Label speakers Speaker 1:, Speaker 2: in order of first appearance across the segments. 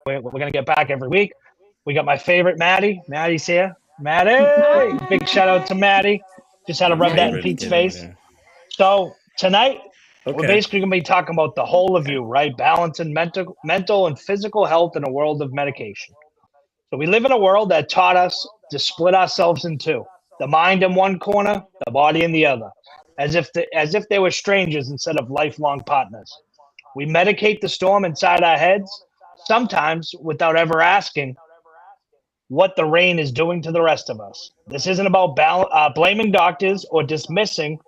Speaker 1: We're going to get back every week. We got my favorite Maddie. Maddie's here. Maddie! Big shout out to Maddie. Just had to rub that in Pete's face. So tonight, we're basically going to be talking about the whole of you, right? Balancing mental and physical health in a world of medication. So we live in a world that taught us to split ourselves in two: the mind in one corner, the body in the other, as if they were strangers instead of lifelong partners. We medicate the storm inside our heads, sometimes without ever asking what the rain is doing to the rest of us. This isn't about blaming doctors or dismissing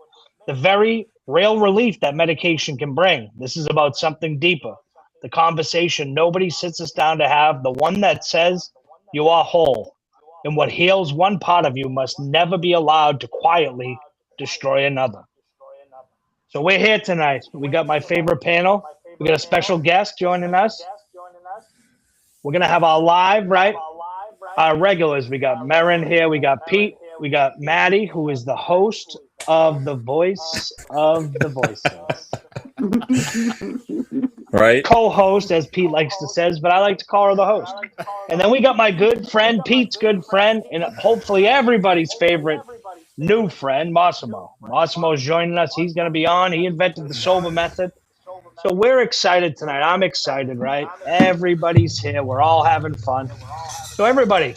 Speaker 1: the very real relief that medication can bring. This is about something deeper. The conversation nobody sits us down to have, the one that says you are whole. And what heals one part of you must never be allowed to quietly destroy another. So we're here tonight. We got my favorite panel. We got a special guest joining us. We're going to have our live, right? Our regulars. We got Marin here. We got Pete. We got Maddie, who is the host of The Voice of the Voices.
Speaker 2: Right.
Speaker 1: Co-host, as Pete likes to say, but I like to call her the host. And then we got my good friend, Pete's good friend, and hopefully everybody's favorite new friend, Massimo. Massimo's joining us. He's going to be on. He invented the sober method. So we're excited tonight. I'm excited, right? Everybody's here. We're all having fun. So everybody,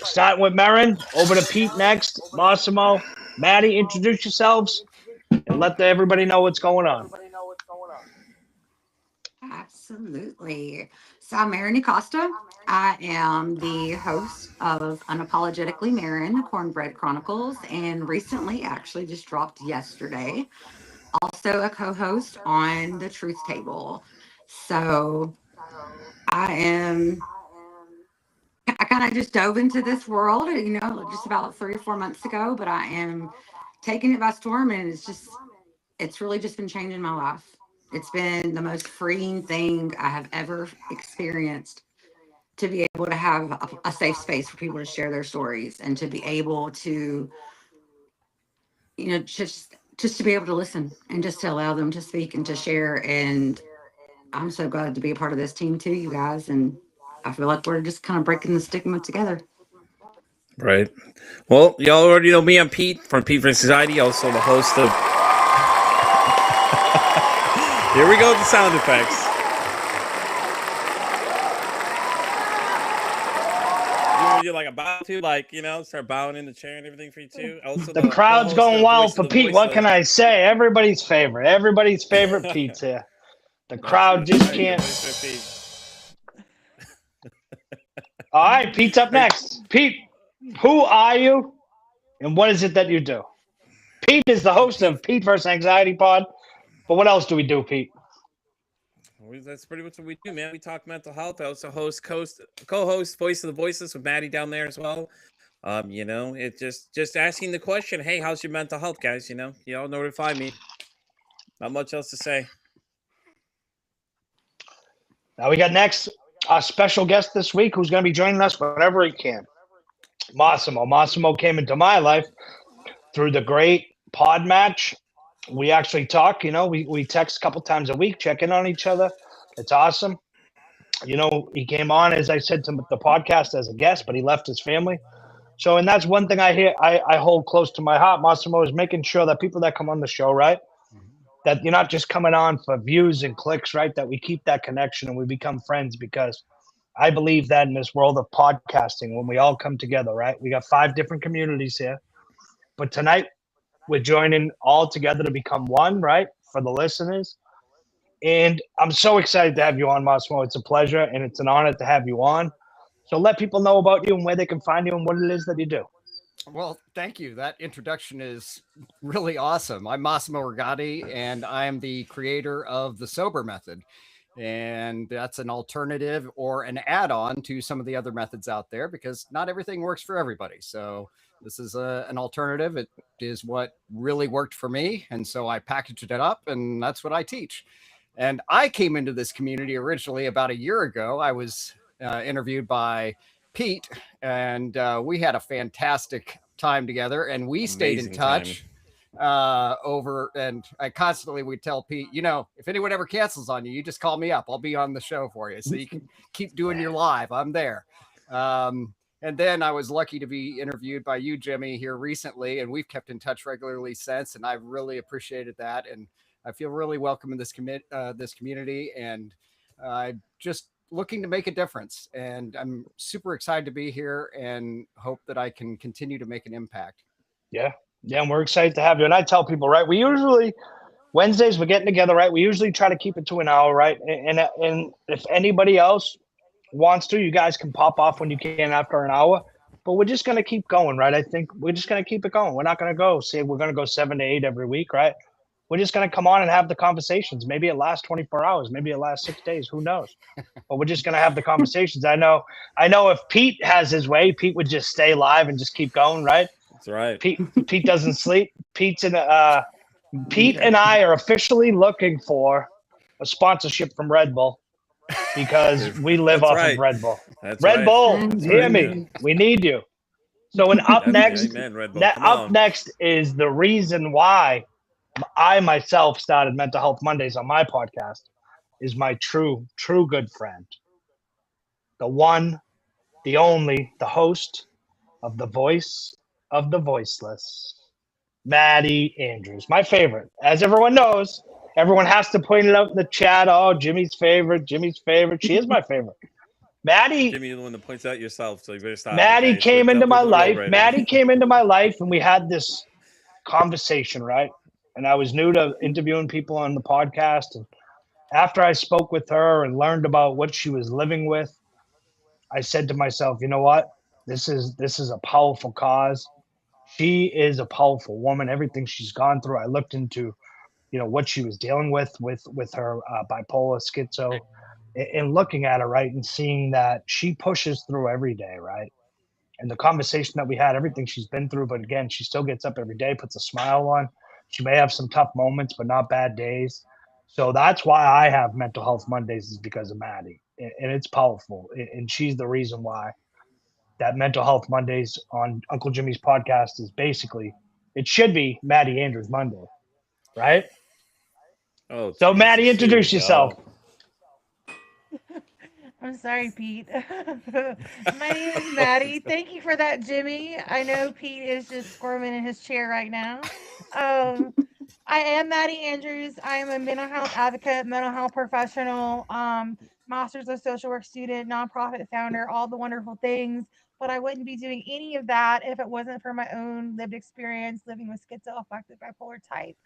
Speaker 1: starting with Marin, over to Pete next. Massimo, Maddie, introduce yourselves and let everybody know what's going on.
Speaker 3: Absolutely. So I'm Marin Acosta. I am the host of Unapologetically Marin, the Cornbread Chronicles, and recently, actually just dropped yesterday, also a co-host on The Truth Table. So I kind of just dove into this world, just about 3 or 4 months ago, but I am taking it by storm, and it's really just been changing my life. It's been the most freeing thing I have ever experienced, to be able to have a safe space for people to share their stories, and to be able to, just to be able to listen, and just to allow them to speak and to share. And I'm so glad to be a part of this team too, you guys. And I feel like we're just kind of breaking the stigma together.
Speaker 2: Right. Well, y'all already know me. I'm Pete from Pete vs. Society, also the host of... Here we go with the sound effects. You're like about to, start bowing in the chair and everything for you too. Also,
Speaker 1: the crowd's going wild for Pete. What can I say? Everybody's favorite Pete's here. The crowd just can't. All right, Pete's up next. Pete, who are you, and what is it that you do? Pete is the host of Pete vs. Anxiety Pod. But what else do we do, Pete?
Speaker 2: That's pretty much what we do, man. We talk mental health. I also co-host Voice of the Voices with Maddie down there as well. It just asking the question, hey, how's your mental health, guys? You all know where to find me. Not much else to say.
Speaker 1: Now we got next our special guest this week, who's going to be joining us whenever he can. Massimo. Massimo came into my life through the great pod match. We actually talk, we text a couple times a week, check in on each other. It's awesome. He came on, as I said, to the podcast as a guest, but he left his family. So, and that's one thing I hold close to my heart, Massimo, is making sure that people that come on the show, right, that you're not just coming on for views and clicks, right, that we keep that connection and we become friends, because I believe that in this world of podcasting, when we all come together, right, we got 5 different communities here. But tonight, we're joining all together to become one, right, for the listeners. And I'm so excited to have you on, Massimo. It's a pleasure, and it's an honor to have you on. So let people know about you and where they can find you and what it is that you do.
Speaker 4: Well, thank you. That introduction is really awesome. I'm Massimo Rigatti, and I am the creator of the Sober Method. And that's an alternative or an add-on to some of the other methods out there, because not everything works for everybody. So this is an alternative. It is what really worked for me. And so I packaged it up, and that's what I teach. And I came into this community originally about a year ago. I was interviewed by Pete, and we had a fantastic time together, and we stayed in touch. over, and I constantly would tell Pete, you know, if anyone ever cancels on you, you just call me up. I'll be on the show for you, so you can keep doing your live. I'm there. And then I was lucky to be interviewed by you, Jimmy, here recently, and we've kept in touch regularly since, and I've really appreciated that. And I feel really welcome in this community, and just looking to make a difference. And I'm super excited to be here and hope that I can continue to make an impact.
Speaker 1: Yeah. Yeah. And we're excited to have you. And I tell people, right, we usually, Wednesdays, we're getting together, right? We usually try to keep it to an hour, right? And if anybody else wants to, you guys can pop off when you can after an hour, but we're just going to keep going, right? I think we're just going to keep it going. We're not going to say we're going to go 7 to 8 every week, right? We're just going to come on and have the conversations. Maybe it lasts 24 hours. Maybe it lasts 6 days. Who knows? But we're just going to have the conversations. I know if Pete has his way, Pete would just stay live and just keep going, right?
Speaker 2: That's right.
Speaker 1: Pete doesn't sleep. Pete and I are officially looking for a sponsorship from Red Bull, because we live off of Red Bull. Red Bull, hear me. We need you. So, and up next, next is the reason why I myself started Mental Health Mondays on my podcast, is my true good friend, the one, the only, the host of The Voice of the Voiceless, Maddie Andrews, my favorite. As everyone knows, everyone has to point it out in the chat. Oh, Jimmy's favorite. She is my favorite. Maddie.
Speaker 2: Jimmy, you're the one that points out yourself, so you better stop.
Speaker 1: Maddie came into my life. Maddie came into my life, and we had this conversation, right? And I was new to interviewing people on the podcast. And after I spoke with her and learned about what she was living with, I said to myself, you know what? This is a powerful cause. She is a powerful woman. Everything she's gone through, I looked into, you know, what she was dealing with her bipolar, schizo, and looking at her, right, and seeing that she pushes through every day, right? And the conversation that we had, everything she's been through, but again, she still gets up every day, puts a smile on. She may have some tough moments, but not bad days. So that's why I have Mental Health Mondays, is because of Maddie, and it's powerful. And she's the reason why that Mental Health Mondays on Uncle Jimmy's podcast is basically, it should be Maddie Andrews Monday, right?
Speaker 2: Oh,
Speaker 1: so Jesus, Maddie, introduce yourself.
Speaker 5: I'm sorry, Pete. My name is Maddie. Thank you for that, Jimmy. I know Pete is just squirming in his chair right now. I am Maddie Andrews. I am a mental health advocate, mental health professional, Masters of Social Work student, nonprofit founder, all the wonderful things. But I wouldn't be doing any of that if it wasn't for my own lived experience living with schizoaffective bipolar type,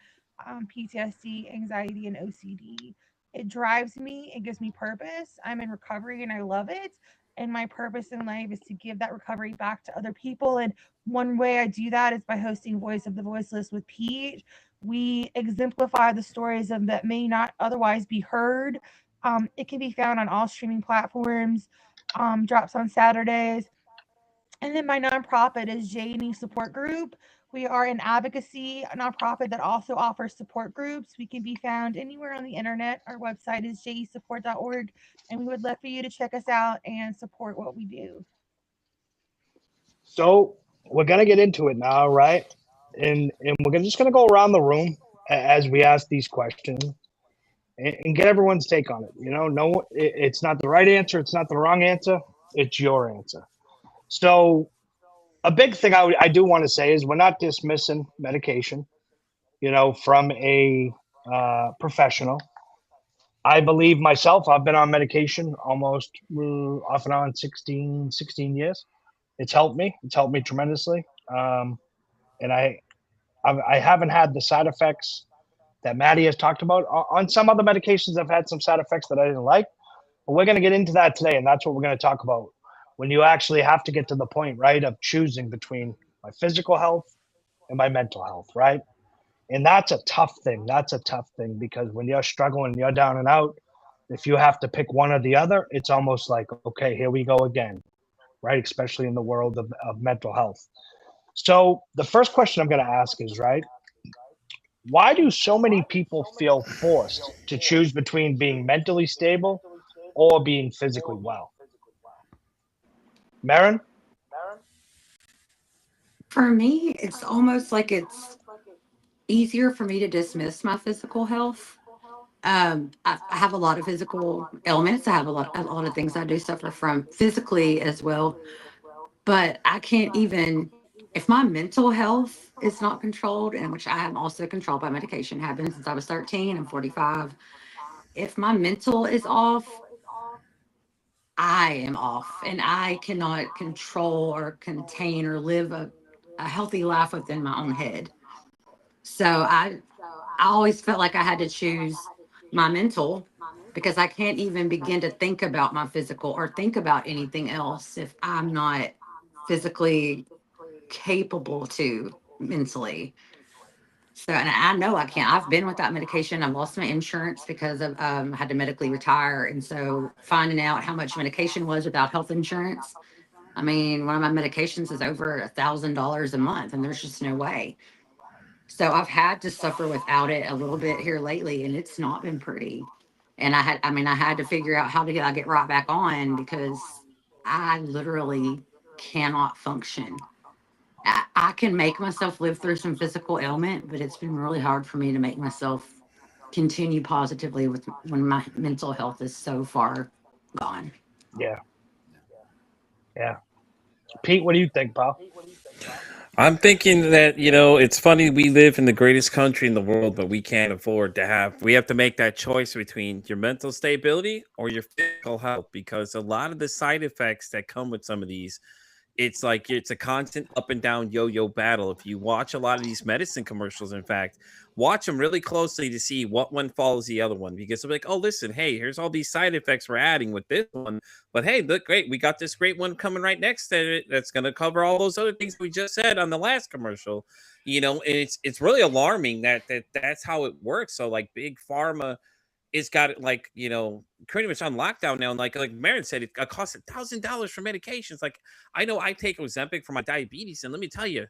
Speaker 5: PTSD, anxiety, and OCD. It drives me. It gives me purpose. I'm in recovery and I love it. And my purpose in life is to give that recovery back to other people. And one way I do that is by hosting Voice of the Voiceless with Pete. We exemplify the stories of that may not otherwise be heard. It can be found on all streaming platforms, drops on Saturdays. And then my nonprofit is J&E Support Group. We are an advocacy nonprofit that also offers support groups. We can be found anywhere on the internet. Our website is jesupport.org, and we would love for you to check us out and support what we do.
Speaker 1: So we're going to get into it now, right? And we're just going to go around the room as we ask these questions and get everyone's take on it. You know, no, it's not the right answer. It's not the wrong answer. It's your answer. So a big thing I do want to say is we're not dismissing medication, you know, from a professional. I believe myself, I've been on medication almost off and on 16 years. It's helped me. It's helped me tremendously. And I haven't had the side effects that Maddie has talked about. On some other medications, I've had some side effects that I didn't like. But we're going to get into that today, and that's what we're going to talk about. When you actually have to get to the point, right, of choosing between my physical health and my mental health, right? And that's a tough thing. That's a tough thing, because when you're struggling, you're down and out, if you have to pick one or the other, it's almost like, okay, here we go again, right? Especially in the world of mental health. So the first question I'm going to ask is, right, why do so many people feel forced to choose between being mentally stable or being physically well? Maren?
Speaker 3: For me, it's almost like it's easier for me to dismiss my physical health. I have a lot of physical ailments. I have a lot of things I do suffer from physically as well. But I can't even, if my mental health is not controlled, and which I am also controlled by medication, have been since I was 13 and 45. If my mental is off, I am off, and I cannot control or contain or live a healthy life within my own head. So I always felt like I had to choose my mental because I can't even begin to think about my physical or think about anything else if I'm not physically capable to mentally. So, and I know I can't. I've been without medication. I've lost my insurance because of I had to medically retire, and so finding out how much medication was without health insurance. I mean, one of my medications is over $1,000 a month, and there's just no way. So I've had to suffer without it a little bit here lately, and it's not been pretty. And I had to figure out how to get right back on because I literally cannot function. I can make myself live through some physical ailment, but it's been really hard for me to make myself continue positively with when my mental health is so far gone.
Speaker 1: Yeah. Yeah. Pete, what do you think, pal?
Speaker 2: I'm thinking that, it's funny we live in the greatest country in the world, but we can't afford to we have to make that choice between your mental stability or your physical health, because a lot of the side effects that come with some of these, it's like it's a constant up and down yo-yo battle. If you watch a lot of these medicine commercials, in fact, watch them really closely to see what one follows the other one, because they're like, oh, listen, hey, here's all these side effects we're adding with this one, but hey, look, great, we got this great one coming right next to it that's going to cover all those other things we just said on the last commercial. And it's really alarming that's how it works. So like big pharma, it's got it like, pretty much on lockdown now. And like Marin said, it costs $1,000 for medications. Like, I know I take Ozempic for my diabetes, and let me tell you,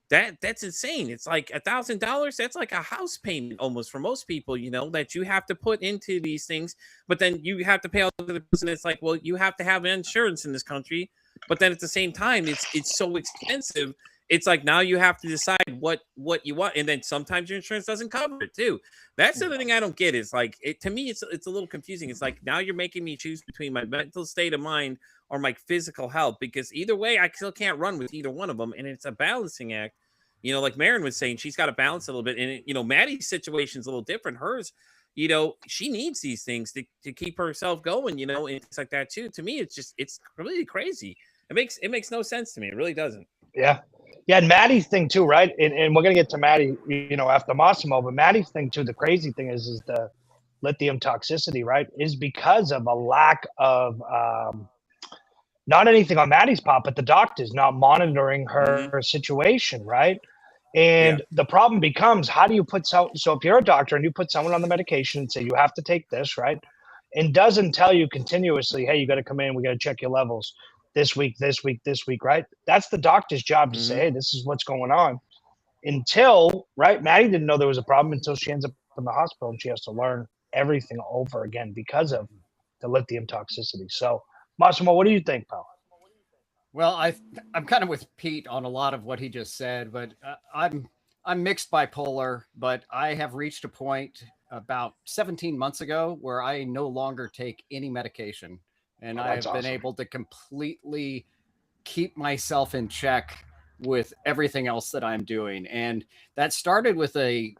Speaker 2: that's insane. It's like $1,000. That's like a house payment almost for most people, that you have to put into these things. But then you have to pay all the person. It's like, well, you have to have insurance in this country, but then at the same time, it's so expensive. It's like now you have to decide what you want, and then sometimes your insurance doesn't cover it too. That's the other thing I don't get. Is like to me, it's a little confusing. It's like now you're making me choose between my mental state of mind or my physical health, because either way, I still can't run with either one of them, and it's a balancing act. Like Marin was saying, she's got to balance a little bit, and Maddie's situation's a little different. Hers, she needs these things to keep herself going, and things like that too. To me, it's really crazy. It makes no sense to me. It really doesn't.
Speaker 1: Yeah. Yeah, and Maddie's thing too, right? And we're gonna get to Maddie, after Massimo. But Maddie's thing too, the crazy thing is the lithium toxicity, right? Is because of a lack of not anything on Maddie's part, but the doctors not monitoring her situation, right? And the problem becomes, how do you put so if you're a doctor and you put someone on the medication and say you have to take this, right? And doesn't tell you continuously, hey, you got to come in, we got to check your levels this week, right? That's the doctor's job to say, hey, this is what's going on. Until, right, Maddie didn't know there was a problem until she ends up in the hospital and she has to learn everything over again because of the lithium toxicity. So, Massimo, what do you think, pal?
Speaker 4: Well, I'm kind of with Pete on a lot of what he just said, but I'm mixed bipolar, but I have reached a point about 17 months ago where I no longer take any medication. And I've been able to completely keep myself in check with everything else that I'm doing. And that started with a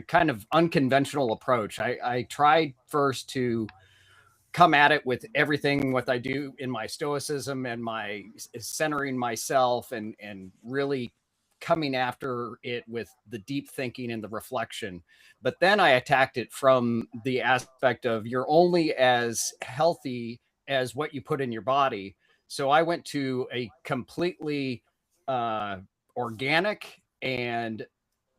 Speaker 4: kind of unconventional approach. I tried first to come at it with everything what I do in my stoicism and my centering myself and really coming after it with the deep thinking and the reflection. But then I attacked it from the aspect of you're only as healthy as what you put in your body. So I went to a completely organic and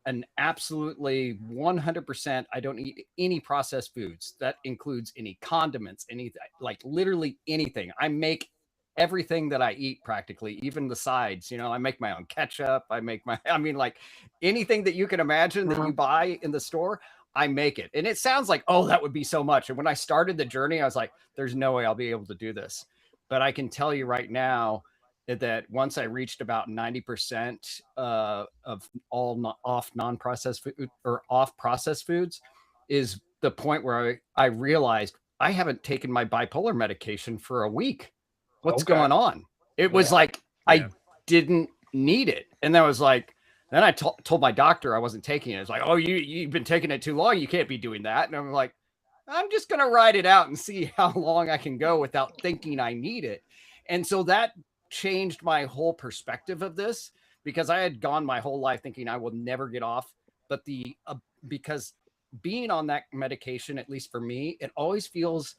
Speaker 4: an absolutely 100%. I don't eat any processed foods. That includes any condiments, anything, like literally anything. I make everything that I eat practically, even the sides. I make my own ketchup. Like anything that you can imagine that you buy in the store, I make it. And it sounds like, oh, that would be so much. And when I started the journey, I was like, there's no way I'll be able to do this. But I can tell you right now, that once I reached about 90% of all off non-processed food or off processed foods is the point where I realized I haven't taken my bipolar medication for a week. What's going on? It was like, I didn't need it. And then I was like, then I told my doctor I wasn't taking it. It's like, oh, you've been taking it too long. You can't be doing that. And I'm like, I'm just going to ride it out and see how long I can go without thinking I need it. And so that changed my whole perspective of this, because I had gone my whole life thinking I will never get off. But because being on that medication, at least for me, it always feels,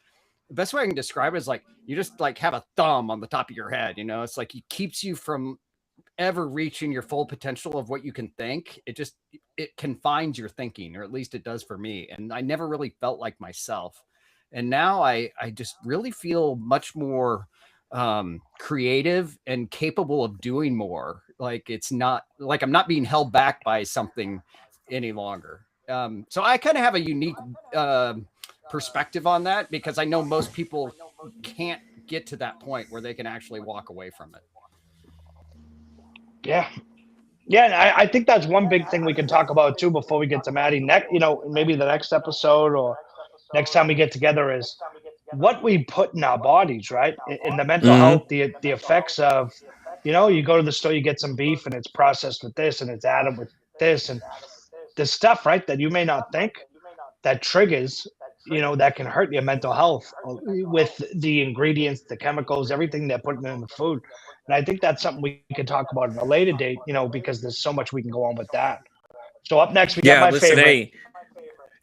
Speaker 4: the best way I can describe it is like you just like have a thumb on the top of your head. You know, it's like it keeps you from ever reaching your full potential of what you can think. It confines your thinking, or at least it does for me. And I never really felt like myself. And now I just really feel much more creative and capable of doing more. Like it's not like I'm not being held back by something any longer. So I kind of have a unique perspective on that, because I know most people can't get to that point where they can actually walk away from it.
Speaker 1: Yeah. Yeah, and I think that's one big thing we can talk about too before we get to Maddie. Maybe the next episode or next time we get together is what we put in our bodies, right? In the mental health, the effects of, you go to the store, you get some beef and it's processed with this and it's added with this and the stuff, right, that you may not think that triggers, that can hurt your mental health with the ingredients, the chemicals, everything they're putting in the food. And I think that's something we can talk about in a later date, because there's so much we can go on with that. So up next, we got my favorite.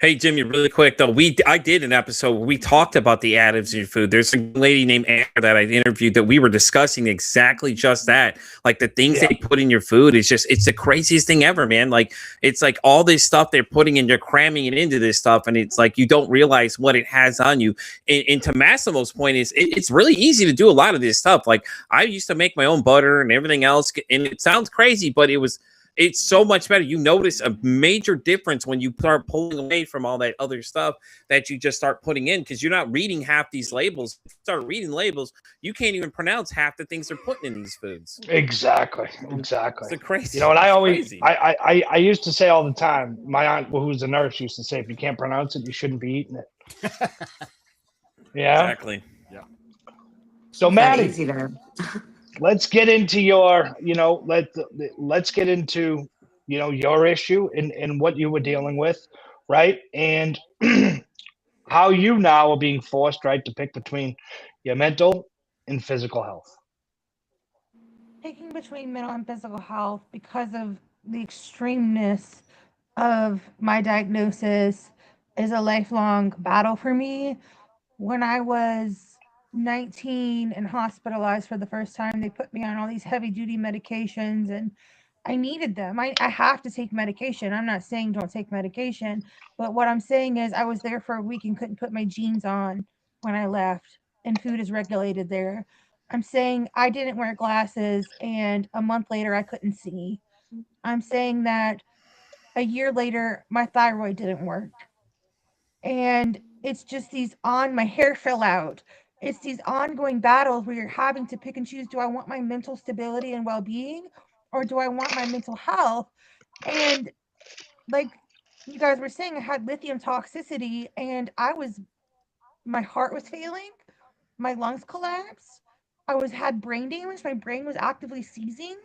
Speaker 2: Hey, Jimmy, really quick though, I did an episode where we talked about the additives in your food. There's a lady named Anna that I interviewed that we were discussing exactly just that. Like the things they put in your food is it's the craziest thing ever, man. Like it's like all this stuff they're putting in, you're cramming it into this stuff, and it's like you don't realize what it has on you. And to Massimo's point is, it's really easy to do a lot of this stuff. Like I used to make my own butter and everything else, and it sounds crazy, but it's so much better. You notice a major difference when you start pulling away from all that other stuff that you just start putting in, because you're not reading half these labels. If you start reading labels, you can't even pronounce half the things they're putting in these foods.
Speaker 1: Exactly.
Speaker 2: It's crazy.
Speaker 1: And I used to say all the time, my aunt, who's a nurse, used to say, if you can't pronounce it, you shouldn't be eating it. Yeah.
Speaker 2: Exactly.
Speaker 4: Yeah.
Speaker 1: So Maddie, let's get into your, let's get into, your issue and what you were dealing with, right? And how you now are being forced, right, to pick between your mental and physical health.
Speaker 5: Picking between mental and physical health because of the extremeness of my diagnosis is a lifelong battle for me. When I was 19 and hospitalized for the first time, they put me on all these heavy duty medications, and I needed them. I have to take medication. I'm not saying don't take medication, but what I'm saying is I was there for a week and couldn't put my jeans on when I left, and food is regulated there. I'm saying I didn't wear glasses, and a month later I couldn't see. I'm saying that a year later my thyroid didn't work. And it's just my hair fell out. It's these ongoing battles where you're having to pick and choose. Do I want my mental stability and well-being, or do I want my mental health? And like you guys were saying, I had lithium toxicity, and my heart was failing, my lungs collapsed, had brain damage, my brain was actively seizing,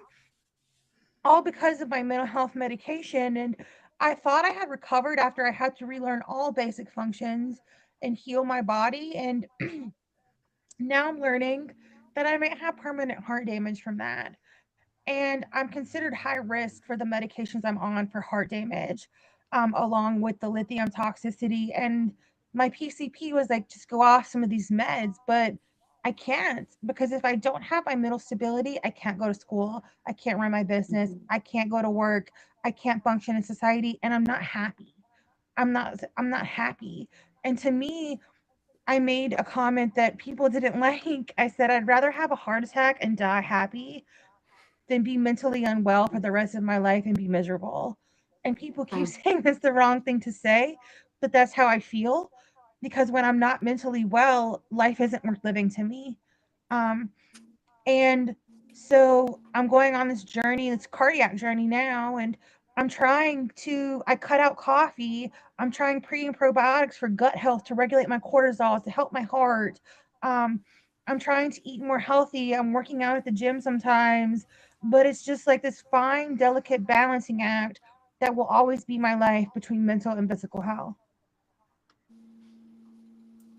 Speaker 5: all because of my mental health medication. And I thought I had recovered after I had to relearn all basic functions and heal my body. And now I'm learning that I might have permanent heart damage from that. And I'm considered high risk for the medications I'm on for heart damage, along with the lithium toxicity. And my PCP was like, just go off some of these meds. But I can't, because if I don't have my mental stability, I can't go to school. I can't run my business. I can't go to work. I can't function in society, and I'm not happy. I'm not happy. And to me, I made a comment that people didn't like. I said, I'd rather have a heart attack and die happy than be mentally unwell for the rest of my life and be miserable. And people keep saying that's the wrong thing to say, but that's how I feel. Because when I'm not mentally well, life isn't worth living to me. And So I'm going on this journey, this cardiac journey now, and I cut out coffee. I'm trying pre and probiotics for gut health to regulate my cortisol, to help my heart. Um, I'm trying to eat more healthy. I'm working out at the gym sometimes, but it's just like this fine, delicate balancing act that will always be my life between mental and physical health.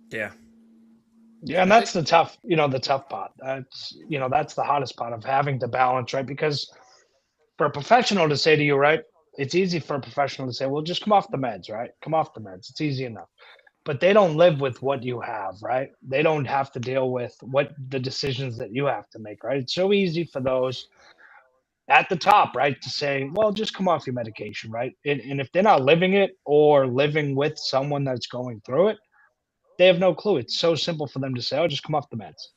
Speaker 2: Yeah.
Speaker 1: Yeah, and that's the tough part. That's the hardest part of having to balance, right? Because for a professional to say to you, right, it's easy for a professional to say, well, just come off the meds, right? Come off the meds. It's easy enough. But they don't live with what you have, right? They don't have to deal with what the decisions that you have to make, right? It's so easy for those at the top, right, to say, well, just come off your medication, right? And if they're not living it or living with someone that's going through it, they have no clue. It's so simple for them to say, oh, just come off the meds.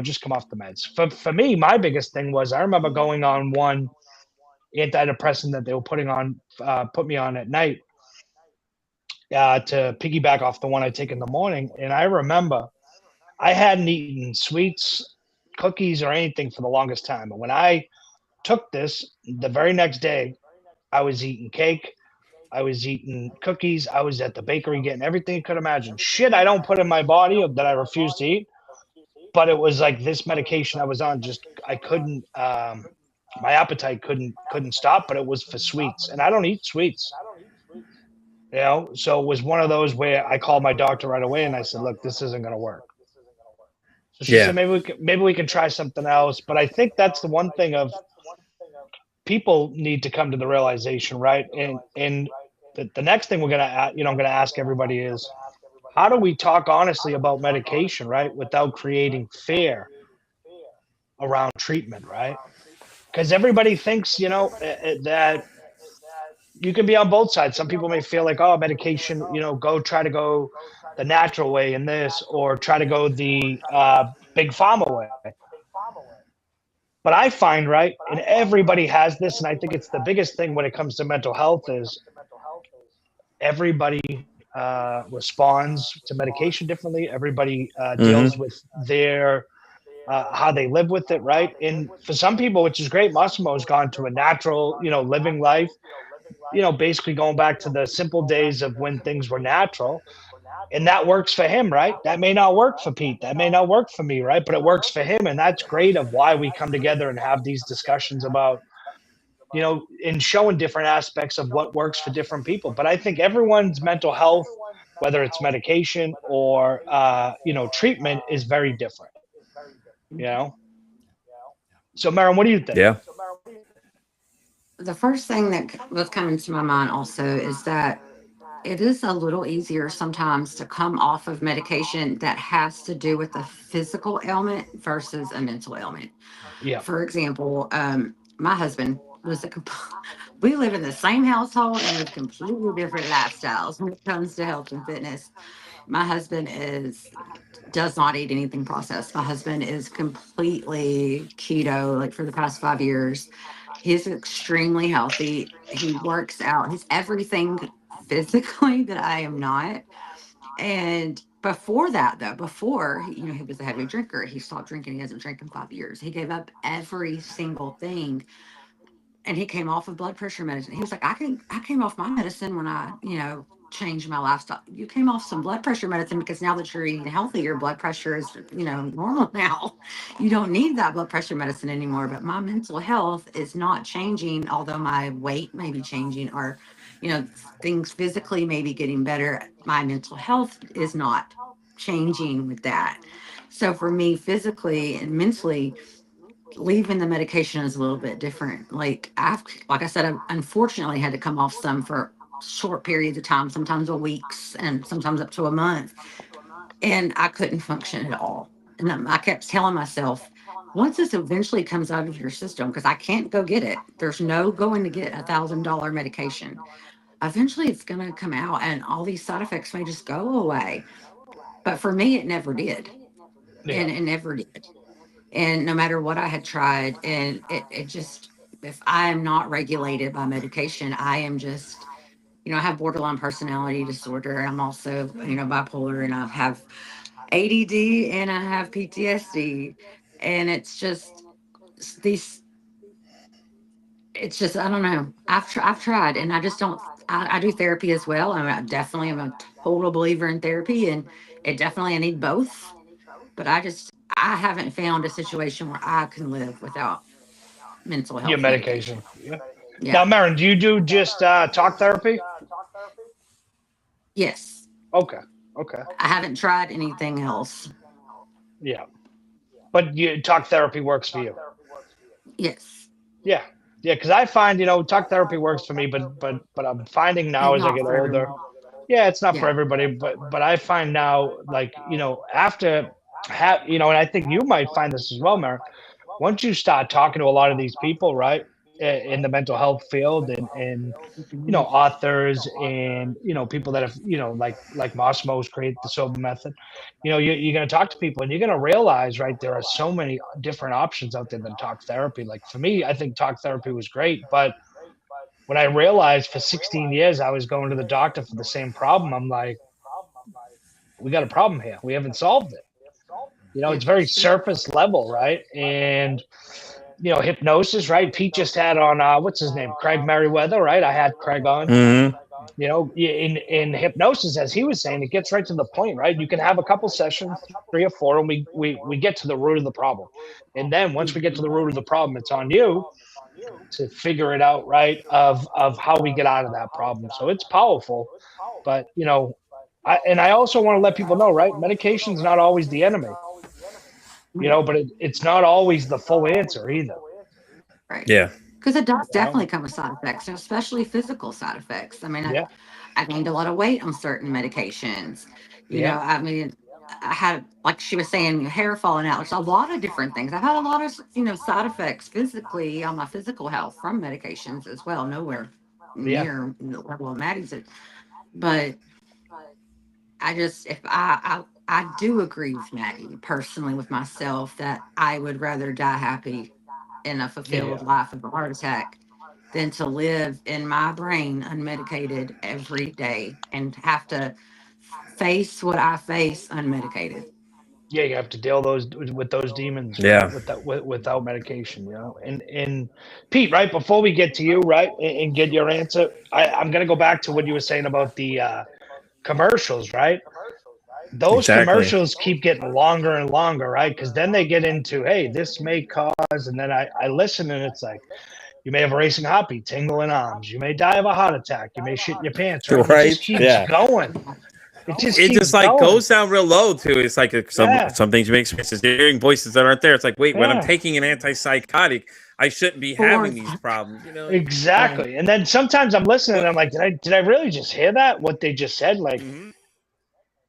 Speaker 1: Just come off the meds. For me, my biggest thing was I remember going on one antidepressant that they were put me on at night to piggyback off the one I take in the morning. And I remember I hadn't eaten sweets, cookies, or anything for the longest time. And when I took this, the very next day, I was eating cake. I was eating cookies. I was at the bakery getting everything you could imagine. Shit I don't put in my body that I refuse to eat. But it was like this medication I was on, just I couldn't my appetite couldn't stop, but it was for sweets. And I don't eat sweets. So it was one of those where I called my doctor right away and I said, look, this isn't going to work. So she said, maybe we can try something else. But I think that's the one thing of people need to come to the realization, right? And the next thing I'm going to ask everybody is, how do we talk honestly about medication, right? Without creating fear around treatment, right? Because everybody thinks, that you can be on both sides. Some people may feel like, oh, medication, try to go the natural way in this, or try to go the big pharma way. But I find, right, and everybody has this, and I think it's the biggest thing when it comes to mental health is everybody responds to medication differently. Everybody deals with their how they live with it, right? And for some people, which is great, Massimo has gone to a natural, living life, basically going back to the simple days of when things were natural. And that works for him, right? That may not work for Pete. That may not work for me, right? But it works for him. And that's great of why we come together and have these discussions about, and showing different aspects of what works for different people. But I think everyone's mental health, whether it's medication or, treatment, is very different. So, Maren, what do you think?
Speaker 2: Yeah.
Speaker 3: The first thing that was coming to my mind also is that it is a little easier sometimes to come off of medication that has to do with a physical ailment versus a mental ailment.
Speaker 1: Yeah.
Speaker 3: For example, my husband was we live in the same household and with completely different lifestyles when it comes to health and fitness. My husband does not eat anything processed. My husband is completely keto, like for the past 5 years. He's extremely healthy. He works out. He's everything physically that I am not. And before that, though, he was a heavy drinker. He stopped drinking. He hasn't drank in 5 years. He gave up every single thing, and he came off of blood pressure medicine. He was like, I came off my medicine when I, changed my lifestyle. You came off some blood pressure medicine because now that you're eating healthy, your blood pressure is, normal now. You don't need that blood pressure medicine anymore. But my mental health is not changing, although my weight may be changing, or, things physically may be getting better. My mental health is not changing with that. So for me, physically and mentally, leaving the medication is a little bit different. Like I said, I unfortunately had to come off some for short periods of time, sometimes a weeks and sometimes up to a month. And I couldn't function at all. And I kept telling myself, once this eventually comes out of your system, because I can't go get it, there's no going to get $1,000 medication. Eventually it's going to come out and all these side effects may just go away. But for me, it never did.
Speaker 1: Yeah.
Speaker 3: And it never did. And no matter what I had tried, and it just, if I am not regulated by medication, I am just, I have borderline personality disorder. I'm also, bipolar, and I have ADD and I have PTSD. And it's just these, it's just, I don't know. I've tried, and I just don't. I do therapy as well. I definitely am a total believer in therapy, and I need both. But I haven't found a situation where I can live without mental health
Speaker 1: Your medication.
Speaker 3: Yeah.
Speaker 1: Now, Marin, do you do just talk therapy?
Speaker 3: Yes.
Speaker 1: Okay.
Speaker 3: I haven't tried anything else.
Speaker 1: Yeah. But talk therapy works for you.
Speaker 3: Yes.
Speaker 1: Yeah. Because I find, talk therapy works for me, but I'm finding now as I get older, it's not for everybody, but I find now, like, after and I think you might find this as well, Marin, once you start talking to a lot of these people, right, in the mental health field, and authors, and people that have like Massimo's created the Sober Method, you're going to talk to people, and you're going to realize, right, there are so many different options out there than talk therapy. Like, for me, I think talk therapy was great, but when I realized for 16 years I was going to the doctor for the same problem, I'm like, we got a problem here. We haven't solved it. It's very surface level, right? And hypnosis, right? Pete just had on what's his name, Craig Merriweather, right? I had Craig on.
Speaker 2: Mm-hmm.
Speaker 1: In hypnosis, as he was saying, it gets right to the point, right? You can have a couple sessions, 3 or 4, and we get to the root of the problem. And then once we get to the root of the problem, it's on you to figure it out, right? Of how we get out of that problem. So it's powerful, but I also want to let people know, right? Medication's not always the enemy, but it's not always the full answer either.
Speaker 3: Right.
Speaker 2: Yeah.
Speaker 3: Because it does definitely come with side effects, especially physical side effects. I mean, I gained a lot of weight on certain medications. I had, like she was saying, hair falling out. There's a lot of different things. I've had a lot of, side effects physically on my physical health from medications as well. Nowhere near the level of Maddie's. But I do agree with Maddie personally, with myself, that I would rather die happy in a fulfilled life of a heart attack than to live in my brain unmedicated every day and have to face what I face unmedicated.
Speaker 1: Yeah, you have to deal with those demons,
Speaker 2: right?
Speaker 1: without medication, And Pete, right before we get to you, right, and get your answer, I'm gonna go back to what you were saying about the commercials, right? Those commercials keep getting longer and longer, right? Because then they get into, hey, this may cause, and then I listen, and it's like, you may have a racing heartbeat, tingling arms, you may die of a heart attack, you may shit in your pants, right? It just keeps going. It just
Speaker 2: like
Speaker 1: going.
Speaker 2: Goes down real low too. It's like some things you make experiences. You're hearing voices that aren't there. It's like, wait, when I'm taking an antipsychotic, I shouldn't be having these problems.
Speaker 1: Exactly. And then sometimes I'm listening, and I'm like, did I really just hear that? What they just said? Like,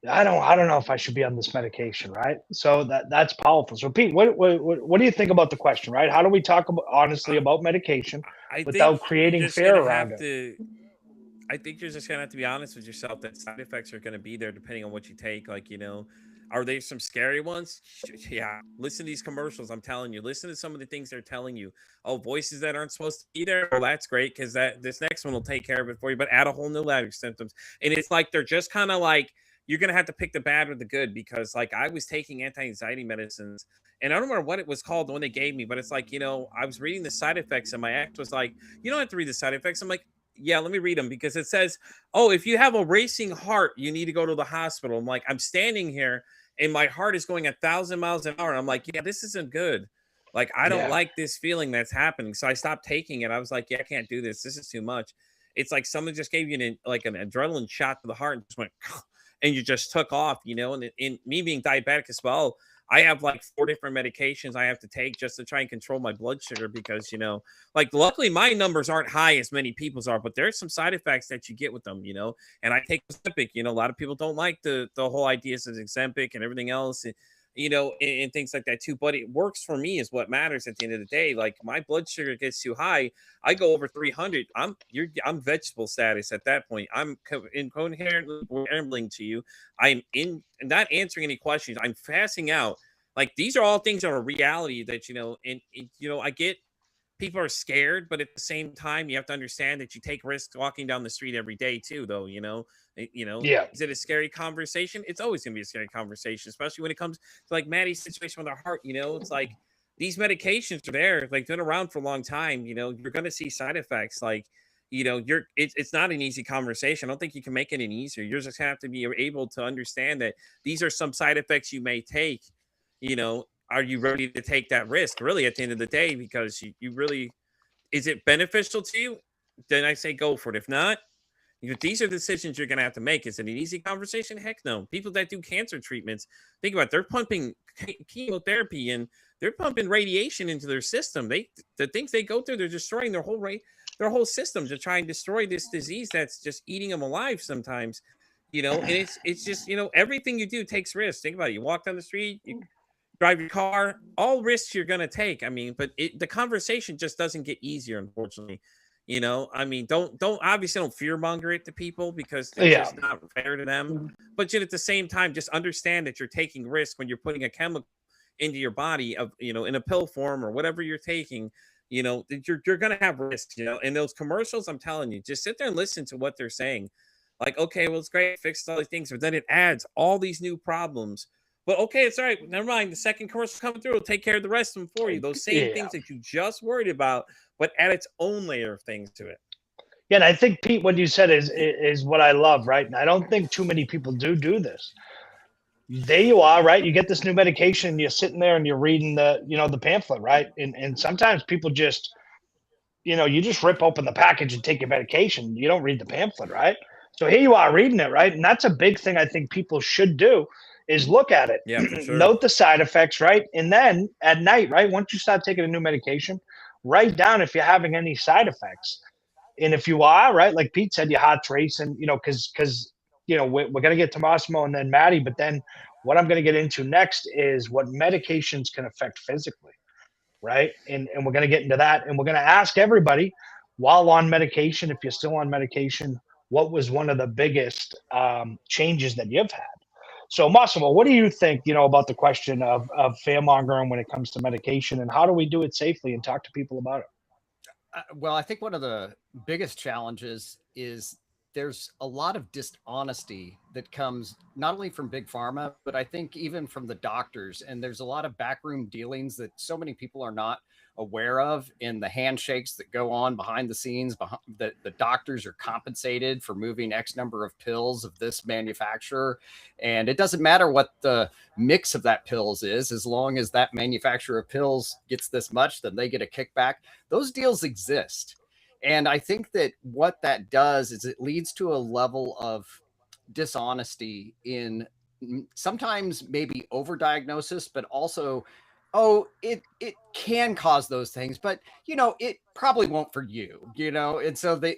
Speaker 1: I don't know if I should be on this medication, right? So that's powerful. So Pete, what do you think about the question, right? How do we talk honestly about medication without creating fear around it?
Speaker 2: I think you're just gonna have to be honest with yourself that side effects are gonna be there depending on what you take. Like, are there some scary ones? Yeah. Listen to these commercials. I'm telling you, listen to some of the things they're telling you. Oh, voices that aren't supposed to be there. Well, that's great, because this next one will take care of it for you, but add a whole new ladder of symptoms. And it's like, they're just kind of like, you're going to have to pick the bad or the good, because like I was taking anti-anxiety medicines, and I don't remember what it was called, the one they gave me, but it's like, I was reading the side effects, and my ex was like, you don't have to read the side effects. I'm like, yeah, let me read them, because it says, oh, if you have a racing heart, you need to go to the hospital. I'm like, I'm standing here and my heart is going 1,000 miles an hour. And I'm like, yeah, this isn't good. Like, I don't like this feeling that's happening. So I stopped taking it. I was like, yeah, I can't do this. This is too much. It's like someone just gave you an adrenaline shot to the heart and just went, and you just took off, and in me being diabetic as well, I have like 4 different medications I have to take just to try and control my blood sugar, because, like, luckily my numbers aren't high as many people's are, but there's some side effects that you get with them, and I take Ozempic. A lot of people don't like the whole ideas of Ozempic and everything else, and things like that too, but it works for me is what matters at the end of the day. Like, my blood sugar gets too high, I go over 300. I'm vegetable status at that point. I'm incoherently rambling to you. I'm not answering any questions. I'm passing out. Like, these are all things that are a reality that, I get people are scared, but at the same time, you have to understand that you take risks walking down the street every day too, though, Is it a scary conversation? It's always going to be a scary conversation, especially when it comes to like Maddie's situation with her heart. It's like, these medications are there, like been around for a long time. You know, you're going to see side effects. Like, you know, it's not an easy conversation. I don't think you can make it any easier. You just have to be able to understand that these are some side effects you may take. You know, are you ready to take that risk? Really, at the end of the day, because you really, is it beneficial to you? Then I say go for it. If not, these are decisions you're going to have to make. Is it an easy conversation? Heck no. People that do cancer treatments, think about it, they're pumping chemotherapy and they're pumping radiation into their system. The things they go through, they're destroying their whole system to try and destroy this disease that's just eating them alive sometimes. You know, and it's just, you know, everything you do takes risks. Think about it. You walk down the street, you drive your car, all risks you're going to take. I mean, but the conversation just doesn't get easier, unfortunately. You know, I mean, don't obviously don't fear monger it to people because it's just not fair to them. But yet at the same time, just understand that you're taking risk when you're putting a chemical into your body of, you know, in a pill form or whatever you're taking. You know, you're gonna have risks. You know, and those commercials, I'm telling you, just sit there and listen to what they're saying. Like, okay, well, it's great, fixed all these things, but then it adds all these new problems. But okay, it's all right. Never mind. The second commercial coming through will take care of the rest of them for you. Those same things that you just worried about, but add its own layer of things to it.
Speaker 1: Yeah, and I think, Pete, what you said is what I love, right? And I don't think too many people do this. There you are, right? You get this new medication, you're sitting there and you're reading the pamphlet, right? And sometimes people just, you just rip open the package and take your medication. You don't read the pamphlet, right? So here you are reading it, right? And that's a big thing I think people should do is look at it.
Speaker 2: Yeah, for sure.
Speaker 1: Note the side effects, right? And then at night, right, once you start taking a new medication, write down if you're having any side effects. And if you are, right, like Pete said, your heart's racing, because we're going to get to Massimo and then Maddie, but then what I'm going to get into next is what medications can affect physically, right? And we're going to get into that. And we're going to ask everybody while on medication, if you're still on medication, what was one of the biggest changes that you've had? So, Massimo, what do you think, about the question of fear-mongering when it comes to medication, and how do we do it safely and talk to people about it?
Speaker 4: Well, I think one of the biggest challenges is there's a lot of dishonesty that comes not only from big pharma, but I think even from the doctors. And there's a lot of backroom dealings that so many people are not aware of in the handshakes that go on behind the scenes. The doctors are compensated for moving X number of pills of this manufacturer. And it doesn't matter what the mix of that pills is, as long as that manufacturer of pills gets this much, then they get a kickback. Those deals exist. And I think that what that does is it leads to a level of dishonesty in sometimes maybe overdiagnosis, but also, it can cause those things, but it probably won't for you, and so they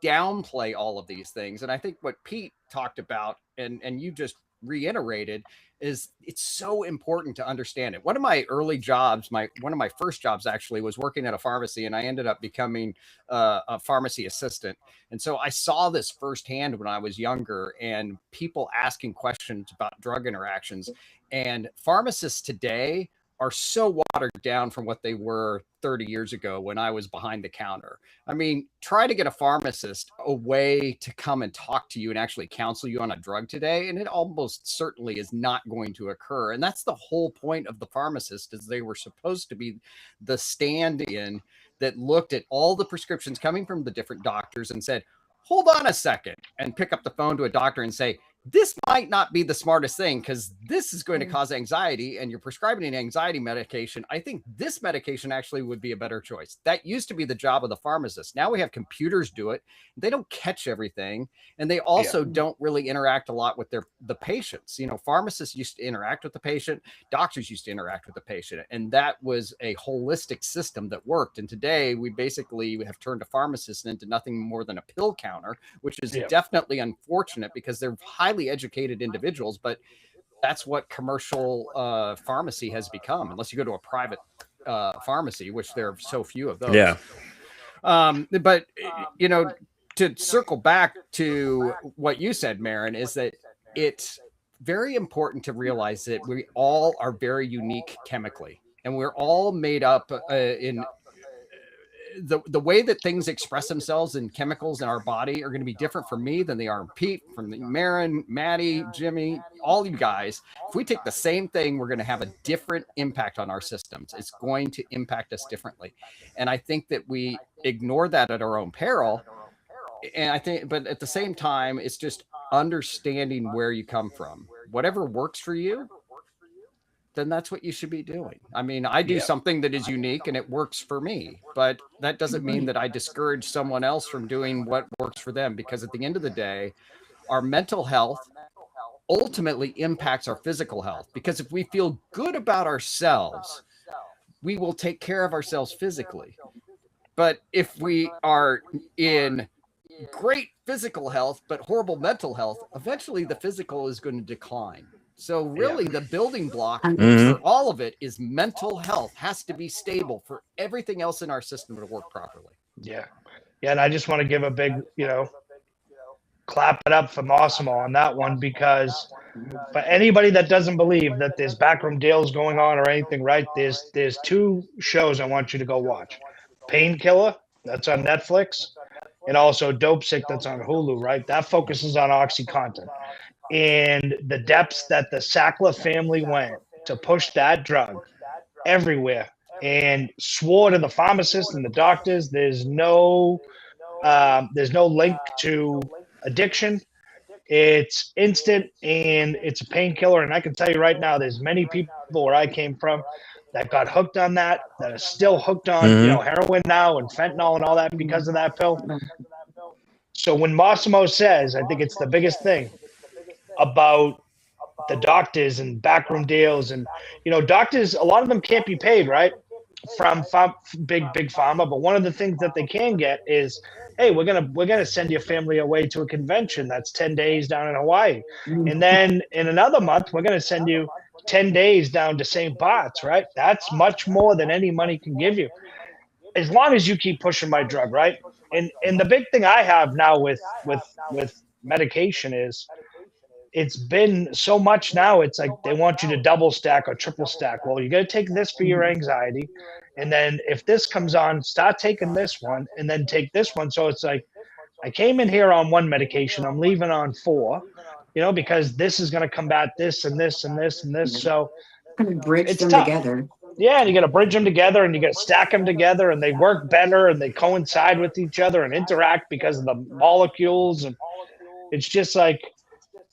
Speaker 4: downplay all of these things. And I think what Pete talked about and you just reiterated is it's so important to understand it. One of my early jobs, one of my first jobs actually, was working at a pharmacy, and I ended up becoming a pharmacy assistant. And so I saw this firsthand when I was younger, and people asking questions about drug interactions. And pharmacists today are so watered down from what they were 30 years ago when I was behind the counter. I mean, try to get a pharmacist a way to come and talk to you and actually counsel you on a drug today, and it almost certainly is not going to occur. And that's the whole point of the pharmacist, is they were supposed to be the stand-in that looked at all the prescriptions coming from the different doctors and said, hold on a second, and pick up the phone to a doctor and say, this might not be the smartest thing because this is going to cause anxiety, and you're prescribing an anxiety medication. I think this medication actually would be a better choice. That used to be the job of the pharmacist. Now we have computers do it. They don't catch everything, and they also don't really interact a lot with the patients. Pharmacists used to interact with the patient, doctors used to interact with the patient, and that was a holistic system that worked. And today we basically have turned a pharmacist into nothing more than a pill counter, which is definitely unfortunate because they're highly educated individuals, but that's what commercial pharmacy has become, unless you go to a private pharmacy, which there are so few of those. But to circle back to what you said, Marin, is that it's very important to realize that we all are very unique chemically, and we're all made up the way that things express themselves in chemicals in our body are going to be different for me than they are in Pete, from Marin, Maddie, Jimmy, all you guys. If we take the same thing, we're going to have a different impact on our systems. It's going to impact us differently. And I think that we ignore that at our own peril. And I think, but at the same time, it's just understanding where you come from. Whatever works for you, then that's what you should be doing. I mean, I do something that is unique and it works for me, but that doesn't mean that I discourage someone else from doing what works for them, because at the end of the day, our mental health ultimately impacts our physical health. Because if we feel good about ourselves, we will take care of ourselves physically. But if we are in great physical health, but horrible mental health, eventually the physical is going to decline. So really the building block for all of it is mental health has to be stable for everything else in our system to work properly.
Speaker 1: Yeah. And I just want to give a big, clap it up for Massimo on that one, because for anybody that doesn't believe that there's backroom deals going on or anything, right? There's 2 shows I want you to go watch. Painkiller, that's on Netflix, and also Dope Sick, that's on Hulu, right? That focuses on OxyContin. And the depths that the Sackler family went to push that drug everywhere, and swore to the pharmacists and the doctors there's no link to addiction. It's instant and it's a painkiller. And I can tell you right now, there's many people where I came from that got hooked on that are still hooked on heroin now and fentanyl and all that because of that pill. So when Massimo says, I think it's the biggest thing about the doctors and backroom deals, and doctors, a lot of them can't be paid, right, from big pharma, but one of the things that they can get is, hey, we're gonna send your family away to a convention that's 10 days down in Hawaii, and then in another month we're gonna send you 10 days down to St. Bart's, right? That's much more than any money can give you, as long as you keep pushing my drug, right? And the big thing I have now with medication is, it's been so much now, it's like they want you to double stack or triple stack. Well, you got to take this for your anxiety. And then if this comes on, start taking this one and then take this one. So it's like, I came in here on 1 medication, I'm leaving on 4, because this is going to combat this and this and this and this. So
Speaker 3: bridge them together.
Speaker 1: Yeah, and you got to bridge them together and you got to stack them together, and they work better and they coincide with each other and interact because of the molecules. And it's just like,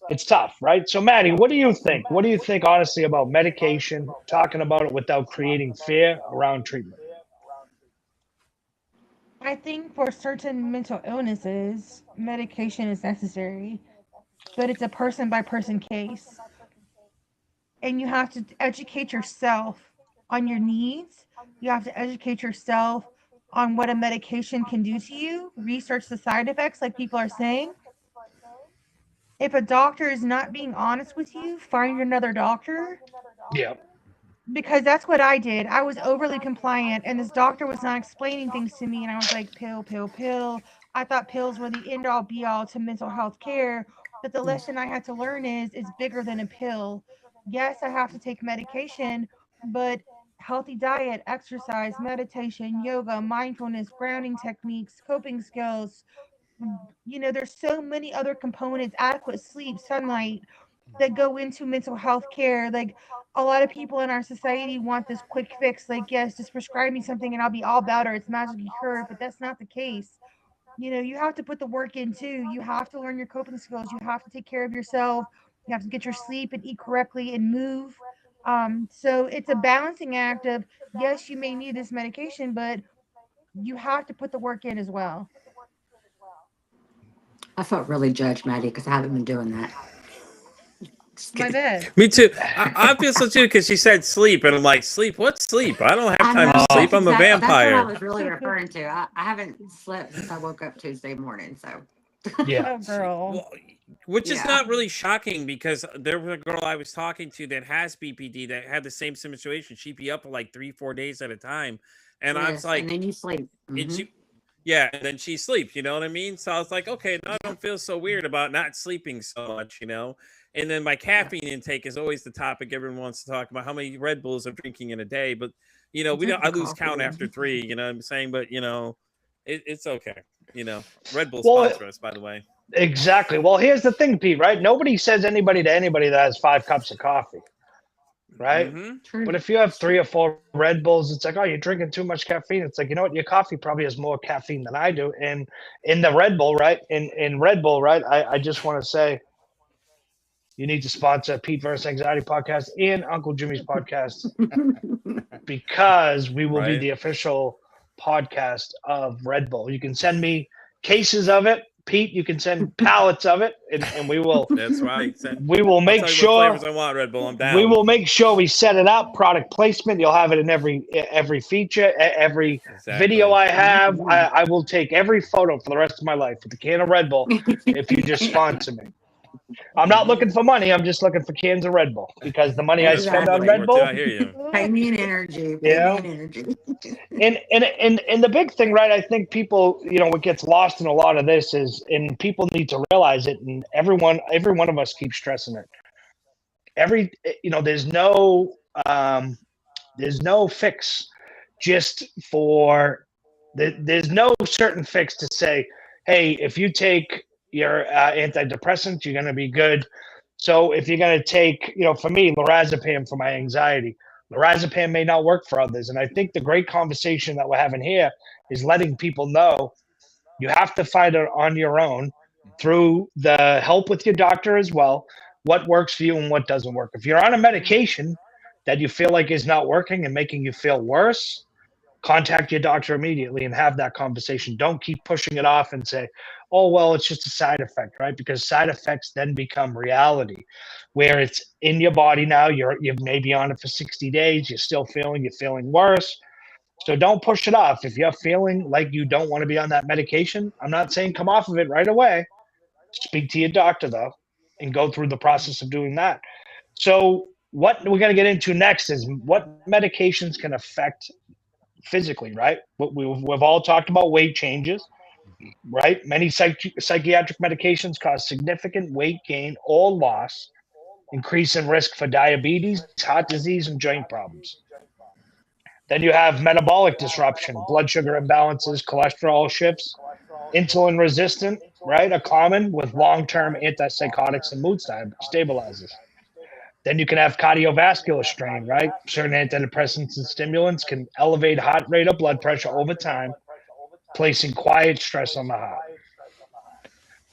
Speaker 1: it's tough, right? So, Maddie, what do you think? What do you think, honestly, about medication, talking about it without creating fear around treatment?
Speaker 5: I think for certain mental illnesses, medication is necessary, but it's a person-by-person case. And you have to educate yourself on your needs. You have to educate yourself on what a medication can do to you. Research the side effects, like people are saying. If a doctor is not being honest with you, find another doctor.
Speaker 1: Yeah.
Speaker 5: Because that's what I did. I was overly compliant, and this doctor was not explaining things to me, and I was like, pill, pill, pill. I thought pills were the end-all, be-all to mental health care, but the lesson I had to learn is it's bigger than a pill. Yes, I have to take medication, but healthy diet, exercise, meditation, yoga, mindfulness, grounding techniques, coping skills, there's so many other components, adequate sleep, sunlight, that go into mental health care. Like, a lot of people in our society want this quick fix, like, yes, just prescribe me something and I'll be all better, it's magically cured, but that's not the case. You have to put the work in too. You have to learn your coping skills. You have to take care of yourself. You have to get your sleep and eat correctly and move. So it's a balancing act of, yes, you may need this medication, but you have to put the work in as well.
Speaker 3: I felt really judged, Maddie, because I haven't been doing that.
Speaker 5: My bad.
Speaker 2: Me too. I feel so too, because she said sleep, and I'm like, sleep? What sleep? I don't have time to sleep. I'm a vampire.
Speaker 3: That's what I was really referring to. I haven't slept since I woke up Tuesday morning. So
Speaker 1: Yeah.
Speaker 5: Oh, girl.
Speaker 2: Well, which is not really shocking, because there was a girl I was talking to that has BPD that had the same situation. She'd be up for like 3-4 days at a time, and I was like,
Speaker 3: and then you sleep.
Speaker 2: and then she sleeps. You know what I mean? So I was like, okay, now I don't feel so weird about not sleeping so much. And then my caffeine intake is always the topic everyone wants to talk about, how many Red Bulls I'm drinking in a day. But You know,
Speaker 3: Drink
Speaker 2: I
Speaker 3: the
Speaker 2: lose count
Speaker 3: coffee.
Speaker 2: after 3. You know what I'm saying? But you know, it's okay. You know, Red Bull
Speaker 1: Well,
Speaker 2: sponsor us, by the way.
Speaker 1: Exactly. Well, here's the thing, Pete. Right? Nobody says anybody to anybody that has 5 cups of coffee. Right?
Speaker 2: Mm-hmm.
Speaker 1: But if you have 3 or 4 Red Bulls, it's like, oh, you're drinking too much caffeine. It's like, you know what? Your coffee probably has more caffeine than I do. And in the Red Bull, right? In Red Bull, right? I just want to say, you need to sponsor Pete vs. Anxiety podcast and Uncle Jimmy's podcast because we will be
Speaker 2: Right.
Speaker 1: the official podcast of Red Bull. You can send me cases of it. Pete, you can send pallets of it, and we will.
Speaker 2: That's right.
Speaker 1: We will make sure.
Speaker 2: What flavors I want, Red Bull. I'm down.
Speaker 1: We will make sure we set it up. Product placement. You'll have it in every feature, every video I have. I will take every photo for the rest of my life with a can of Red Bull if you just sponsor me. I'm not looking for money. I'm just looking for cans of Red Bull because the money I spend on Red Bull.
Speaker 2: I hear you.
Speaker 3: Pay me an energy.
Speaker 1: And the big thing, right? I think people, you know, what gets lost in a lot of this is, and people need to realize it. And every one of us keeps stressing it. There's no fix just for. There's no certain fix to say, hey, if you take your antidepressants, you're going to be good. So if you're going to take, you know, for me, lorazepam for my anxiety, lorazepam may not work for others. And I think the great conversation that we're having here is letting people know you have to find it on your own through the help with your doctor as well, what works for you and what doesn't work. If you're on a medication that you feel like is not working and making you feel worse, contact your doctor immediately and have that conversation. Don't keep pushing it off and say, oh, well, it's just a side effect, right? Because side effects then become reality where it's in your body now. You're maybe on it for 60 days. You're feeling worse. So don't push it off. If you're feeling like you don't want to be on that medication, I'm not saying come off of it right away. Speak to your doctor, though, and go through the process of doing that. So what we're going to get into next is what medications can affect physically, right? We've all talked about weight changes, right? Many psychiatric medications cause significant weight gain or loss, increase in risk for diabetes, heart disease, and joint problems. Then you have metabolic disruption, blood sugar imbalances, cholesterol shifts, insulin resistant, right? Are common with long-term antipsychotics and mood stabilizers. Then you can have cardiovascular strain, right? Certain antidepressants and stimulants can elevate heart rate or blood pressure over time, placing quiet stress on the heart.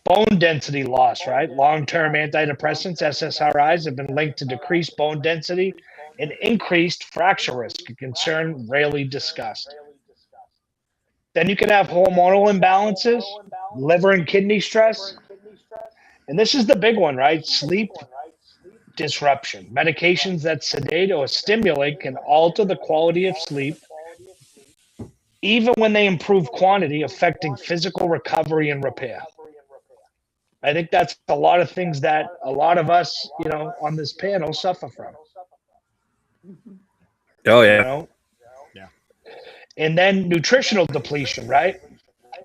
Speaker 1: Bone density loss, right? Long-term antidepressants, SSRIs, have been linked to decreased bone density and increased fracture risk, a concern rarely discussed. Then you can have hormonal imbalances, liver and kidney stress. And this is the big one, right? Sleep disruption. Medications that sedate or stimulate can alter the quality of sleep, even when they improve quantity, affecting physical recovery and repair. I think that's a lot of things that a lot of us, you know, on this panel suffer from.
Speaker 2: Oh, yeah.
Speaker 1: You know? Yeah. And then nutritional depletion, right?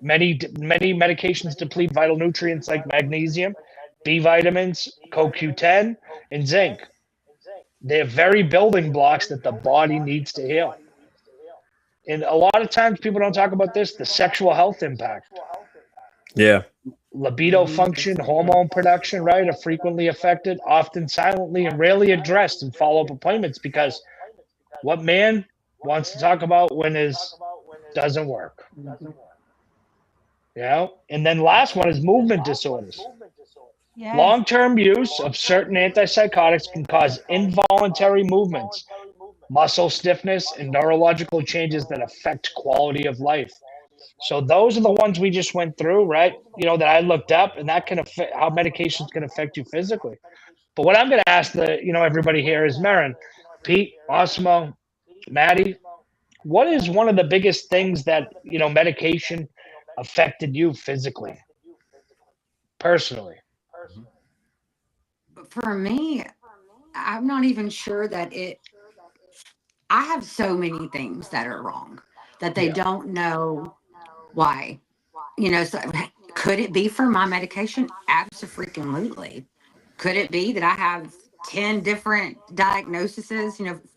Speaker 1: Many medications deplete vital nutrients like magnesium, B vitamins, CoQ10, and zinc. They're very building blocks that the body needs to heal. And a lot of times people don't talk about this, the sexual health impact.
Speaker 2: Yeah.
Speaker 1: Libido function, hormone production, right, are frequently affected, often silently and rarely addressed in follow-up appointments because what man wants to talk about when his doesn't work. You know? And then last one is movement disorders.
Speaker 5: Yes.
Speaker 1: Long-term use of certain antipsychotics can cause involuntary movements, muscle stiffness, and neurological changes that affect quality of life. So those are the ones we just went through, right? You know, that I looked up, and that can affect how medications can affect you physically. But what I'm going to ask everybody here is, Marin, Pete, Massimo, Maddie, what is one of the biggest things that, you know, medication affected you physically, personally?
Speaker 3: For me, I'm not even sure that I have so many things that are wrong that they don't know why. You know, so could it be for my medication? Absolutely. Could it be that I have 10 different diagnoses,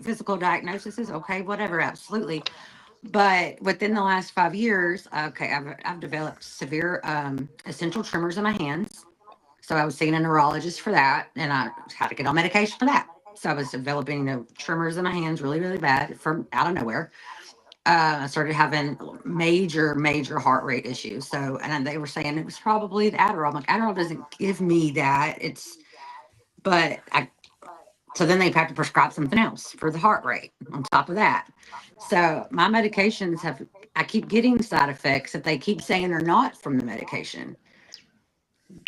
Speaker 3: physical diagnoses. Okay, whatever, absolutely. But within the last 5 years, okay, I've developed severe essential tremors in my hands. So I was seeing a neurologist for that, and I had to get on medication for that. So I was developing, tremors in my hands really, really bad from out of nowhere. I started having major heart rate issues. So, and they were saying it was probably the Adderall. I'm like, Adderall doesn't give me that. So then they've had to prescribe something else for the heart rate on top of that. So my medications I keep getting side effects that they keep saying are not from the medication.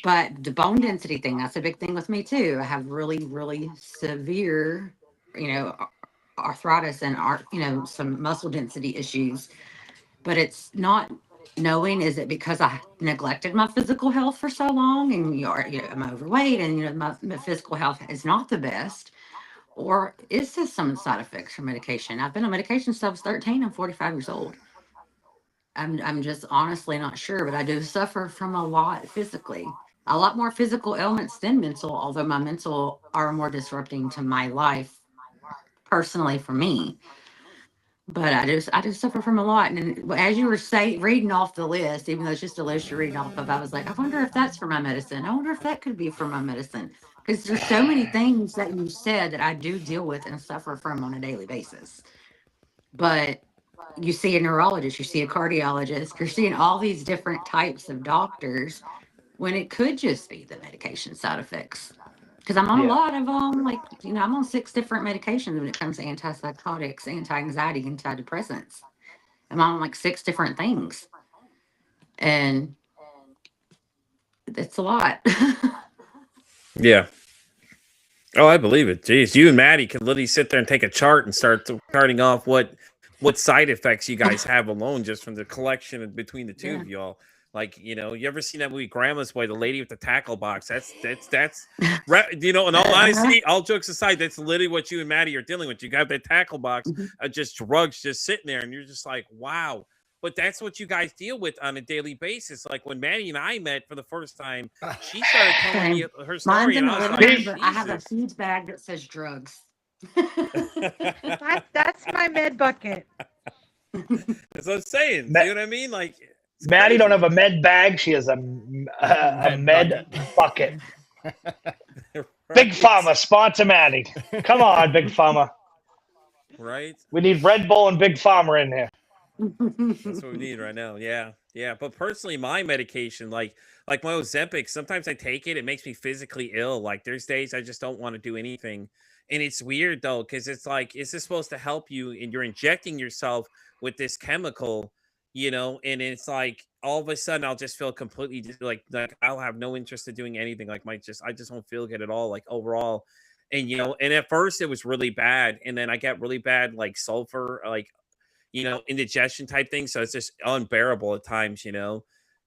Speaker 3: But the bone density thing, that's a big thing with me too. I have really, really severe, arthritis and some muscle density issues. But it's not knowing, is it because I neglected my physical health for so long and I'm overweight and my physical health is not the best, or is this some side effects from medication? I've been on medication since I was 13. I'm 45 years old. I'm just honestly not sure, but I do suffer from a lot physically. A lot more physical ailments than mental, although my mental are more disrupting to my life personally for me. But I just suffer from a lot. And as you were reading off the list, even though it's just a list you're reading off of, I was like, I wonder if that's for my medicine. I wonder if that could be for my medicine. Because there's so many things that you said that I do deal with and suffer from on a daily basis. But you see a neurologist, you see a cardiologist, you're seeing all these different types of doctors when it could just be the medication side effects. Because I'm on a lot of them, I'm on 6 different medications when it comes to antipsychotics, anti-anxiety, antidepressants. I'm on 6 different things. And it's a lot.
Speaker 2: Yeah. Oh, I believe it. Jeez, you and Maddie could literally sit there and take a chart and start charting off what side effects you guys have alone just from the collection between the two of y'all. You ever seen that movie Grandma's Boy, the lady with the tackle box? That's in all honesty, all jokes aside, that's literally what you and Maddie are dealing with. You got that tackle box of just drugs just sitting there, and you're just like, wow. But that's what you guys deal with on a daily basis. Like when Maddie and I met for the first time, she started telling me her story. And I was like,
Speaker 3: I have a huge bag that says drugs.
Speaker 5: That's my med bucket.
Speaker 2: That's what I'm saying. You know what I mean?
Speaker 1: Maddie don't have a med bag. She has a med bucket. Right. Big Pharma, sponsor Maddie. Come on, Big Pharma.
Speaker 2: Right?
Speaker 1: We need Red Bull and Big Pharma in here.
Speaker 2: That's what we need right now. Yeah. But personally, my medication, like my Ozempic, sometimes I take it. It makes me physically ill. There's days I just don't want to do anything. And it's weird though, because it's is this supposed to help you? And you're injecting yourself with this chemical, and it's all of a sudden I'll just feel completely like I'll have no interest in doing anything. I just don't feel good at all, overall. And and at first it was really bad, and then I got really bad sulfur, indigestion type thing. So it's just unbearable at times,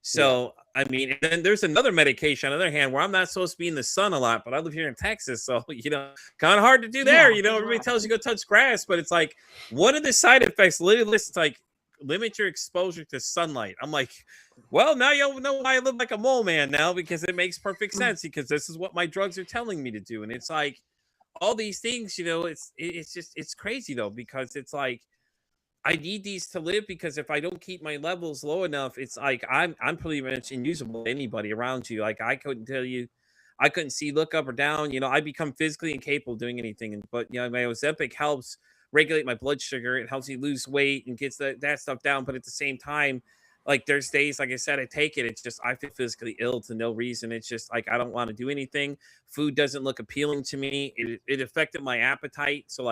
Speaker 2: So I mean, and then there's another medication on the other hand where I'm not supposed to be in the sun a lot, but I live here in Texas, so kind of hard to do there. Everybody tells you go touch grass, but it's one of the side effects literally lists limit your exposure to sunlight. I'm like, well, now you know why I live like a mole man now, because it makes perfect sense, because this is what my drugs are telling me to do. And it's all these things, it's crazy though, because it's I need these to live, because if I don't keep my levels low enough, it's I'm pretty much unusable to anybody around you. I couldn't tell you, I couldn't see, look up or down. I become physically incapable of doing anything. But my Ozempic helps regulate my blood sugar. It helps me lose weight and gets that stuff down. But at the same time, there's days, like I said, I take it. It's just I feel physically ill to no reason. It's just I don't want to do anything. Food doesn't look appealing to me. It affected my appetite. So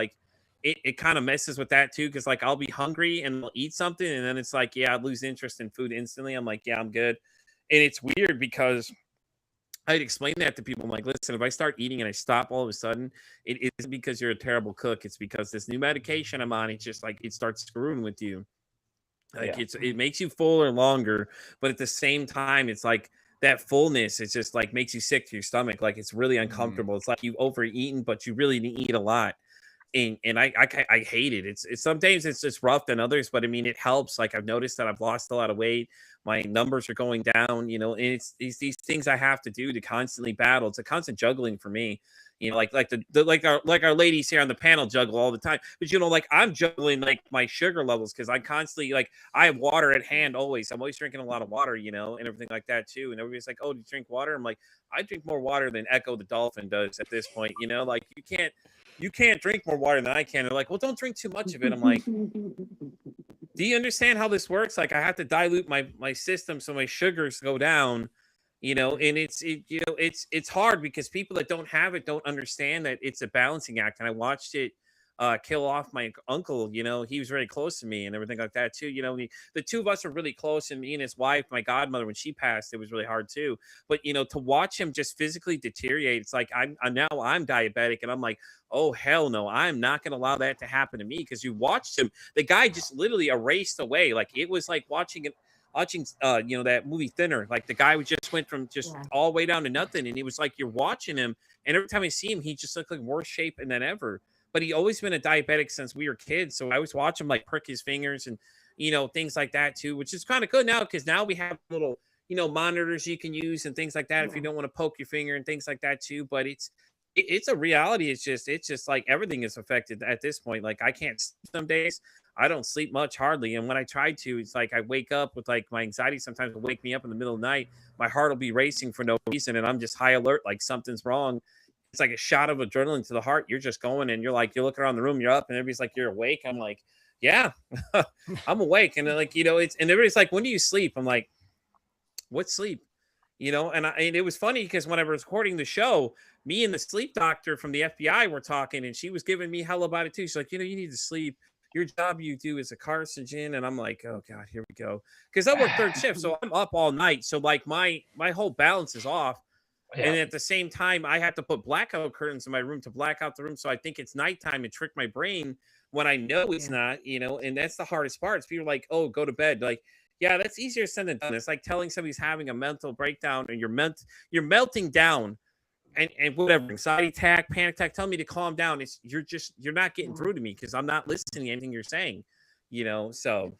Speaker 2: it kind of messes with that too, because I'll be hungry and I'll eat something, and then it's I lose interest in food instantly. I'm like, yeah, I'm good. And it's weird because I'd explain that to people. I'm like, listen, if I start eating and I stop all of a sudden, it isn't because you're a terrible cook. It's because this new medication I'm on, it's just it starts screwing with you. It makes you fuller longer, but at the same time, it's that fullness, it's just makes you sick to your stomach. It's really uncomfortable. It's you've overeaten, but you really didn't eat a lot. and I hate it. It's sometimes it's just rough than others, but I mean it helps. Like I've noticed that I've lost a lot of weight. My numbers are going down, you know, and it's these things I have to do to constantly battle. It's a constant juggling for me. You know, like like our ladies here on the panel juggle all the time. But you know, like I'm juggling like my sugar levels because I constantly like I have water at hand always. I'm always drinking a lot of water, you know, and everything like that too. And everybody's like, "Oh, do you drink water?" I'm like, I drink more water than Echo the dolphin does at this point. You know, like you can't drink more water than I can. They're like, well, don't drink too much of it. I'm like, do you understand how this works? Like I have to dilute my system so my sugars go down, you know, and it's hard because people that don't have it don't understand that it's a balancing act. And I watched it kill off my uncle, you know, he was very close to me and everything like that too. You know, the two of us were really close, and me and his wife, my godmother, when she passed, it was really hard too. But you know, to watch him just physically deteriorate, it's like I'm diabetic, and I'm like, oh hell no, I'm not going to allow that to happen to me. Because you watched him, the guy just literally erased away. Like it was like watching you know, that movie Thinner. Like the guy just went from just all the way down to nothing, and he was like, you're watching him, and every time I see him, he just looked like worse shape than ever. But he always been a diabetic since we were kids, so I always watch him like prick his fingers and, you know, things like that too, which is kind of good now because now we have little, you know, monitors you can use and things like that if you don't want to poke your finger and things like that too. But it's a reality. It's just like everything is affected at this point. Like I can't sleep some days. I don't sleep much hardly. And when I try to, it's like I wake up with like my anxiety sometimes will wake me up in the middle of the night. My heart will be racing for no reason. And I'm just high alert, like something's wrong. It's like a shot of adrenaline to the heart. You're just going and you're like, you look around the room, you're up, and everybody's like, you're awake. I'm like, yeah, I'm awake. And then like, you know, and everybody's like, when do you sleep? I'm like, what sleep? You know, and it was funny because when I was recording the show, me and the sleep doctor from the FBI were talking, and she was giving me hell about it too. She's like, you know, you need to sleep. Your job you do is a carcinogen. And I'm like, oh God, here we go. Because I work third shift, so I'm up all night. So like my whole balance is off. Yeah. And at the same time, I have to put blackout curtains in my room to black out the room. So I think it's nighttime and trick my brain when I know it's not, you know, and that's the hardest part. It's people are like, oh, go to bed. Like, yeah, that's easier said than done. It's like telling somebody's having a mental breakdown and you're melting down and whatever, anxiety attack, panic attack, tell me to calm down. You're not getting through to me because I'm not listening to anything you're saying, you know, so.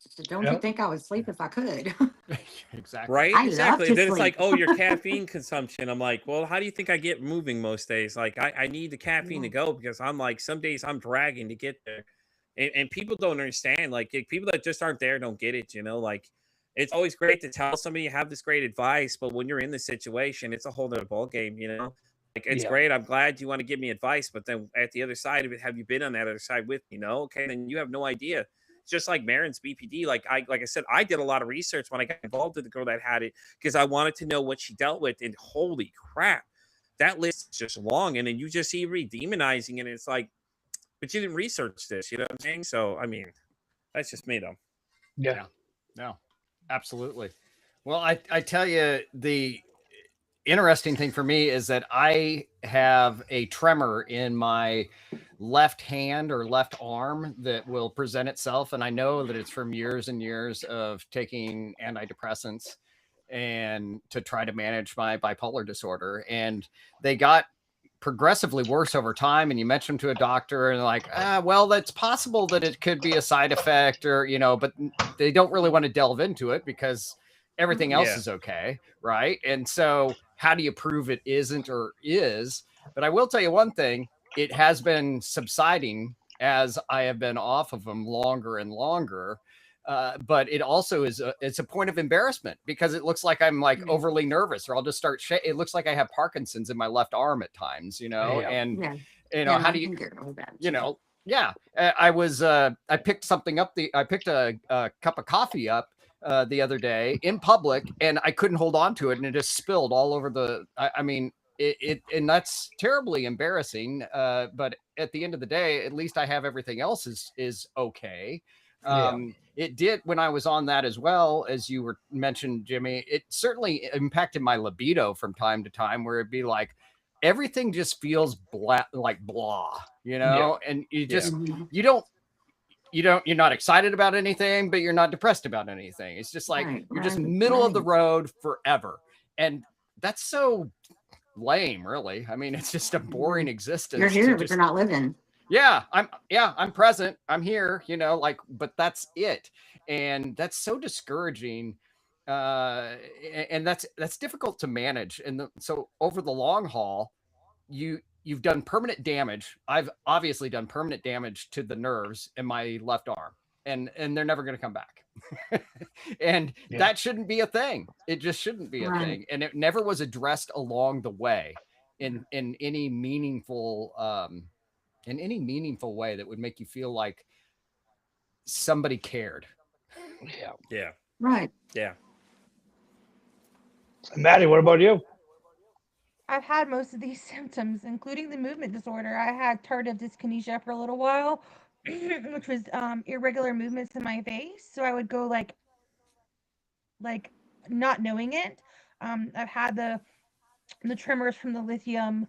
Speaker 3: So don't you think I would sleep if I could?
Speaker 2: Exactly. Right? Exactly. Then it's like, oh, your caffeine consumption. I'm like, well, how do you think I get moving most days? Like, I need the caffeine to go because I'm like, some days I'm dragging to get there. And people don't understand. Like, people that just aren't there don't get it, you know? Like, it's always great to tell somebody you have this great advice, but when you're in the situation, it's a whole other ballgame, you know? Like, it's great. I'm glad you want to give me advice, but then at the other side of it, have you been on that other side with me? No? Okay, then you have no idea. Just like Marin's BPD, like I said, I did a lot of research when I got involved with the girl that had it because I wanted to know what she dealt with. And holy crap, that list is just long. And then you just see demonizing it. And it's like, but you didn't research this, you know what I'm saying? So, I mean, that's just me though.
Speaker 4: Yeah. No, absolutely. Well, I tell you, the interesting thing for me is that I have a tremor in my left hand or left arm that will present itself. And I know that it's from years and years of taking antidepressants and to try to manage my bipolar disorder. And they got progressively worse over time. And you mention them to a doctor and like, well, that's possible that it could be a side effect or, you know, but they don't really want to delve into it because everything else is okay. Right. And so how do you prove it isn't or is? But I will tell you one thing, it has been subsiding as I have been off of them longer and longer. But it also is it's a point of embarrassment because it looks like I'm like overly nervous or I'll just start it looks like I have Parkinson's in my left arm at times, you know, and you know, how do you, you know, I was, I picked something up. I picked a cup of coffee up the other day in public and I couldn't hold on to it and it just spilled all over I mean, and that's terribly embarrassing. But at the end of the day, at least I have everything else is okay. It did when I was on that as well, as you were mentioned, Jimmy, it certainly impacted my libido from time to time where it'd be like, everything just feels like blah, you know, and you just, you're not excited about anything, but you're not depressed about anything. It's just like, you're just middle of the road forever. And that's so lame, really. I mean, it's just a boring existence.
Speaker 3: You're here, but you're not living.
Speaker 4: Yeah, I'm present. I'm here, like, but that's it. And that's so discouraging. And that's difficult to manage. And so over the long haul, you've done permanent damage. I've obviously done permanent damage to the nerves in my left arm, and they're never going to come back. And that shouldn't be a thing. It just shouldn't be a thing. And it never was addressed along the way in any meaningful way that would make you feel like somebody cared.
Speaker 2: Yeah.
Speaker 3: Right.
Speaker 2: Yeah.
Speaker 1: Maddie, what about you?
Speaker 5: I've had most of these symptoms, including the movement disorder. I had tardive dyskinesia for a little while, which was irregular movements in my face. So I would go like not knowing it. I've had the tremors from the lithium.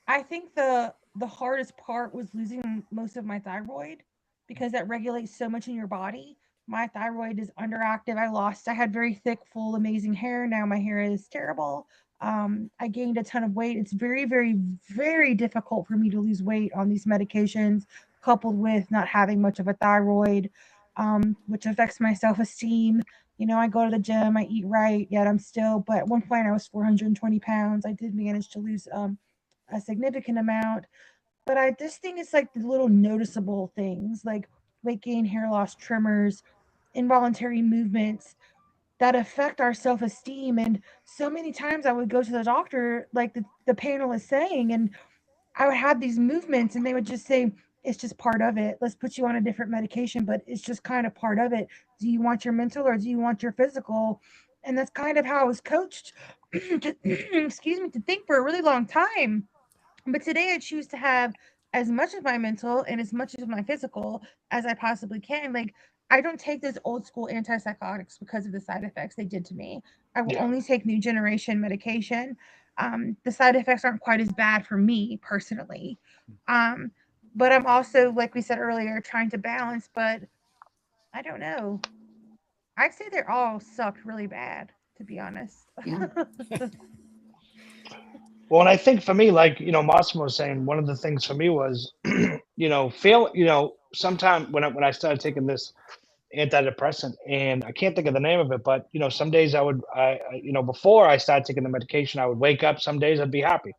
Speaker 5: I think the hardest part was losing most of my thyroid, because that regulates so much in your body. My thyroid is underactive. I had very thick, full, amazing hair. Now my hair is terrible. I gained a ton of weight. It's very, very, very difficult for me to lose weight on these medications, coupled with not having much of a thyroid, which affects my self-esteem. I go to the gym, I eat right, yet but at one point I was 420 pounds. I did manage to lose a significant amount, but I just think it's like the little noticeable things, like weight gain, hair loss, tremors, involuntary movements that affect our self-esteem. And so many times I would go to the doctor, like the panel is saying, and I would have these movements and they would just say, it's just part of it. Let's put you on a different medication, but it's just kind of part of it. Do you want your mental or do you want your physical? And that's kind of how I was coached to, to think for a really long time. But today I choose to have as much of my mental and as much of my physical as I possibly can. Like, I don't take those old school antipsychotics because of the side effects they did to me. I will only take new generation medication. The side effects aren't quite as bad for me personally. But I'm also, like we said earlier, trying to balance, but I don't know. I'd say they're all sucked really bad, to be honest.
Speaker 3: Yeah.
Speaker 1: Well, and I think for me, like, Massimo was saying, one of the things for me was, sometime when I started taking this antidepressant, and I can't think of the name of it, but, some days before I started taking the medication, I would wake up, some days I'd be happy.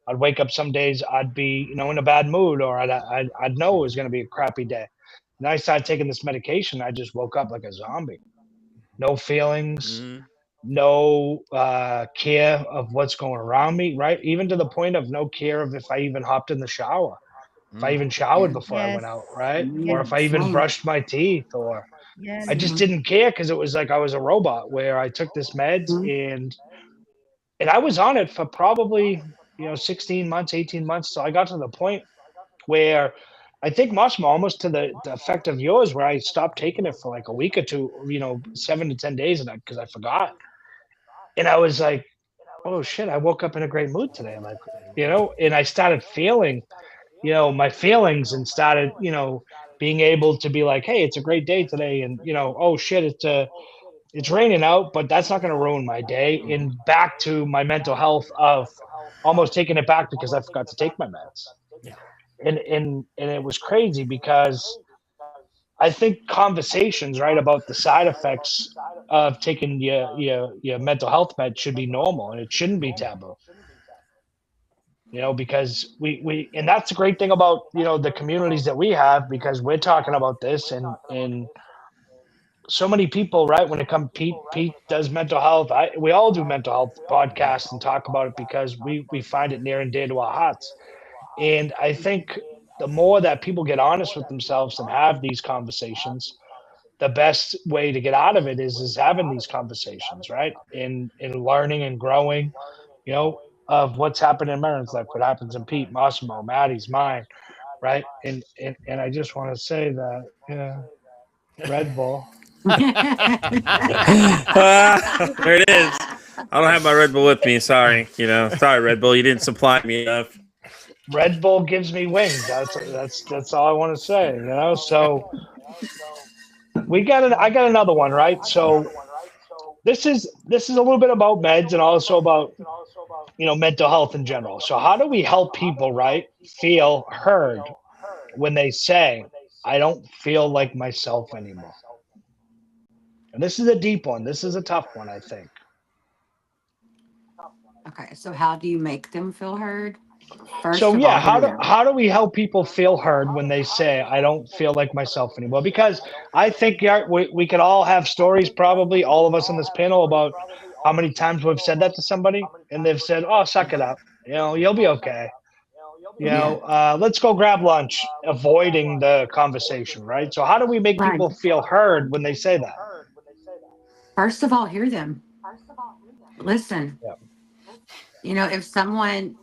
Speaker 1: I'd wake up some days I'd be, in a bad mood, or I'd know it was going to be a crappy day. And I started taking this medication. I just woke up like a zombie. No feelings, no care of what's going around me, right? Even to the point of no care of if I even hopped in the shower, if I even showered before I went out, right? Or if I even brushed my teeth, or I just didn't care, because it was like I was a robot where I took this meds and I was on it for probably 16 months, 18 months. So I got to the point where I think Massimo, almost to the effect of yours, where I stopped taking it for like a week or two, 7 to 10 days, and because I forgot. And I was like, oh shit, I woke up in a great mood today. Like, and I started feeling, my feelings, and started, being able to be like, hey, it's a great day today. And, oh shit, it's raining out, but that's not going to ruin my day. And back to my mental health of almost taking it back because I forgot to take my meds.
Speaker 2: Yeah.
Speaker 1: And it was crazy, because I think conversations, right, about the side effects of taking your mental health med should be normal, and it shouldn't be taboo. Because we and that's the great thing about, the communities that we have, because we're talking about this, and so many people, right, when it comes, Pete does mental health. We all do mental health podcasts and talk about it because we find it near and dear to our hearts. And I think the more that people get honest with themselves and have these conversations, the best way to get out of it is having these conversations, right? In learning and growing, of what's happening in Marin's life, what happens in Pete, Massimo, Maddie's, mine, right? And I just want to say that, Red Bull.
Speaker 2: There it is. I don't have my Red Bull with me. Sorry, sorry, Red Bull, you didn't supply me enough.
Speaker 1: Red Bull gives me wings. That's all I want to say. So I got another one, right? So this is a little bit about meds and also about mental health in general. So how do we help people, right, feel heard when they say, I don't feel like myself anymore? And this is a deep one. This is a tough one, I think.
Speaker 3: Okay, so how do you make them feel heard? First
Speaker 1: So
Speaker 3: of
Speaker 1: yeah,
Speaker 3: all,
Speaker 1: how do we help people feel heard when they say, I don't feel like myself anymore? Because I think we could all have stories, probably all of us on this panel, about how many times we've said that to somebody and they've said, oh, suck it up. You'll be okay. Let's go grab lunch, avoiding the conversation, right? So how do we make
Speaker 3: Right.
Speaker 1: people feel heard when they say that?
Speaker 3: First of all, hear them. Listen.
Speaker 1: Yeah.
Speaker 3: If someone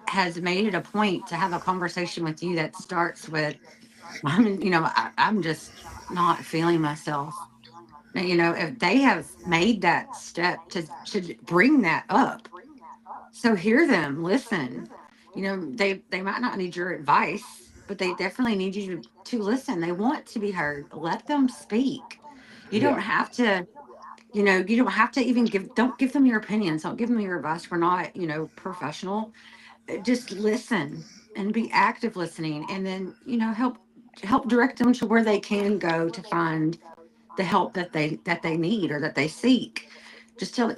Speaker 3: has made it a point to have a conversation with you that starts with, I'm just not feeling myself. If they have made that step to bring that up, so hear them, listen. They might not need your advice, but they definitely need you to listen. They want to be heard. Let them speak. You don't have to, you don't have to even don't give them your opinions. Don't give them your advice. We're not, professional. Just listen and be active listening, and then, help direct them to where they can go to find the help that they need or that they seek. Just tell,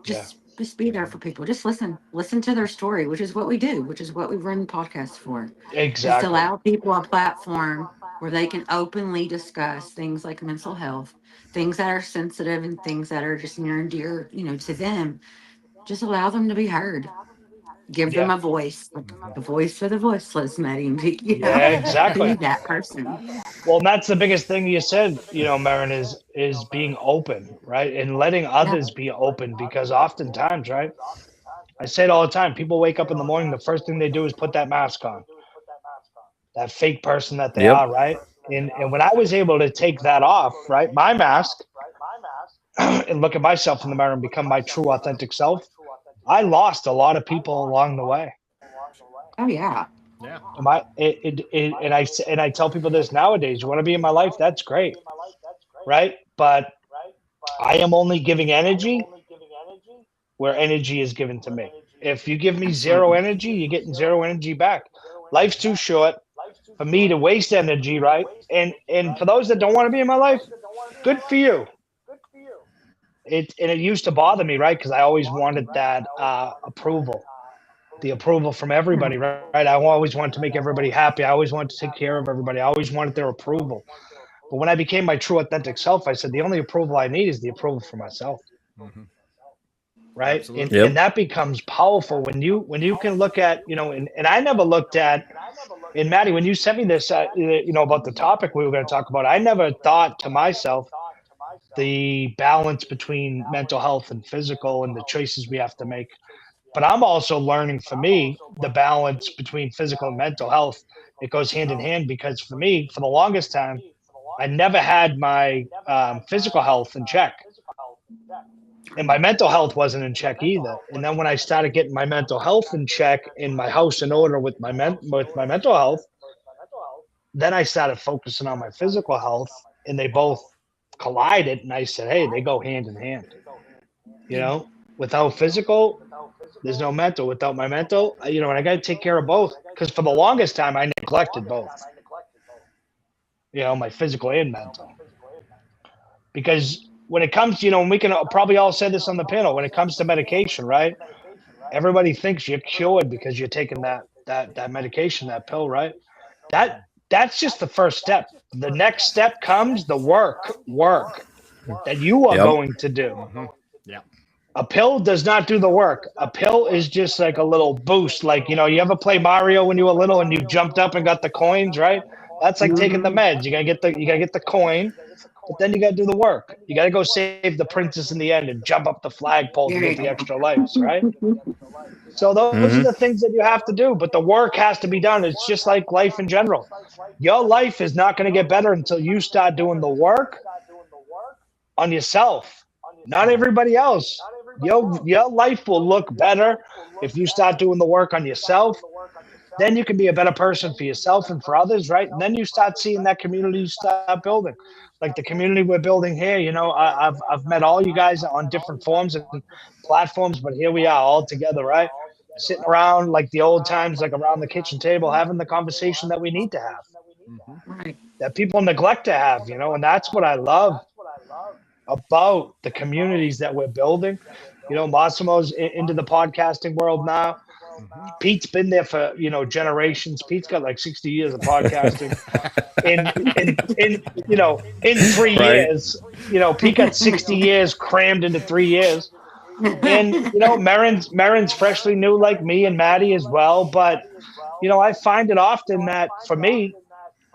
Speaker 3: just be there for people. Just listen to their story, which is what we do, which is what we run podcasts for.
Speaker 1: Exactly.
Speaker 3: Just allow people a platform where they can openly discuss things like mental health, things that are sensitive and things that are just near and dear, to them. Just allow them to be heard. Give them a voice for the voiceless, Maddie.
Speaker 1: Yeah, exactly.
Speaker 3: Be that person.
Speaker 1: Well, and that's the biggest thing you said, Marin, is being open, right? And letting others be open, because oftentimes, right? I say it all the time. People wake up in the morning, the first thing they do is put that mask on. That fake person that they are, right? And when I was able to take that off, right, my mask, and look at myself in the mirror and become my true authentic self, I lost a lot of people along the way.
Speaker 3: Oh yeah.
Speaker 4: Yeah.
Speaker 1: And I tell people this nowadays: you want to be in my life? That's great, right? But I am only giving energy where energy is given to me. If you give me zero energy, you're getting zero energy back. Life's too short for me to waste energy, right? And for those that don't want to be in my life, good for you. It used to bother me, right? Because I always wanted that approval. The approval from everybody, right? I always wanted to make everybody happy. I always wanted to take care of everybody. I always wanted their approval. But when I became my true authentic self, I said, the only approval I need is the approval for myself. Mm-hmm. Right. And that becomes powerful when you can look at, and I never looked at, and Maddie, when you sent me this, about the topic we were going to talk about, I never thought to myself the balance between mental health and physical and the choices we have to make. But I'm also learning, for me, the balance between physical and mental health. It goes hand in hand, because for me, for the longest time, I never had my physical health in check. And my mental health wasn't in check either. And then when I started getting my mental health in check and my house in order with my mental health, then I started focusing on my physical health, and they both collided. And I said, hey, they go hand in hand. Without physical, there's no mental. Without my mental, and I got to take care of both, because for the longest time I neglected both. My physical and mental. Because when it comes, we can probably all say this on the panel, when it comes to medication, right? Everybody thinks you're cured because you're taking that medication, that pill, right? That's just the first step. The next step comes the work that you are going to do.
Speaker 4: Mm-hmm. Yeah.
Speaker 1: A pill does not do the work. A pill is just like a little boost. Like, you ever play Mario when you were little and you jumped up and got the coins, right? That's like taking the meds. You gotta get the coin, but then you gotta do the work. You gotta go save the princess in the end and jump up the flagpole to get the extra lives, right? So those are the things that you have to do, but the work has to be done. It's just like life in general. Your life is not going to get better until you start doing the work on yourself, not everybody else. Your life will look better if you start doing the work on yourself. Then you can be a better person for yourself and for others, right? And then you start seeing that community start building, like the community we're building here. I've met all you guys on different forms and platforms, but here we are all together, right? sitting around like the old times, like around the kitchen table, having the conversation that we need to have,
Speaker 3: Right.
Speaker 1: that people neglect to have, you know, and that's what I love about the communities that we're building. You know, Massimo's into the podcasting world now. Pete's been there for, you know, generations. Pete's got like 60 years of podcasting. in 3 years, you know, Pete got 60 years crammed into 3 years. And, you know, Marin's freshly new like me and Maddie as well. But, you know, I find it often that for me,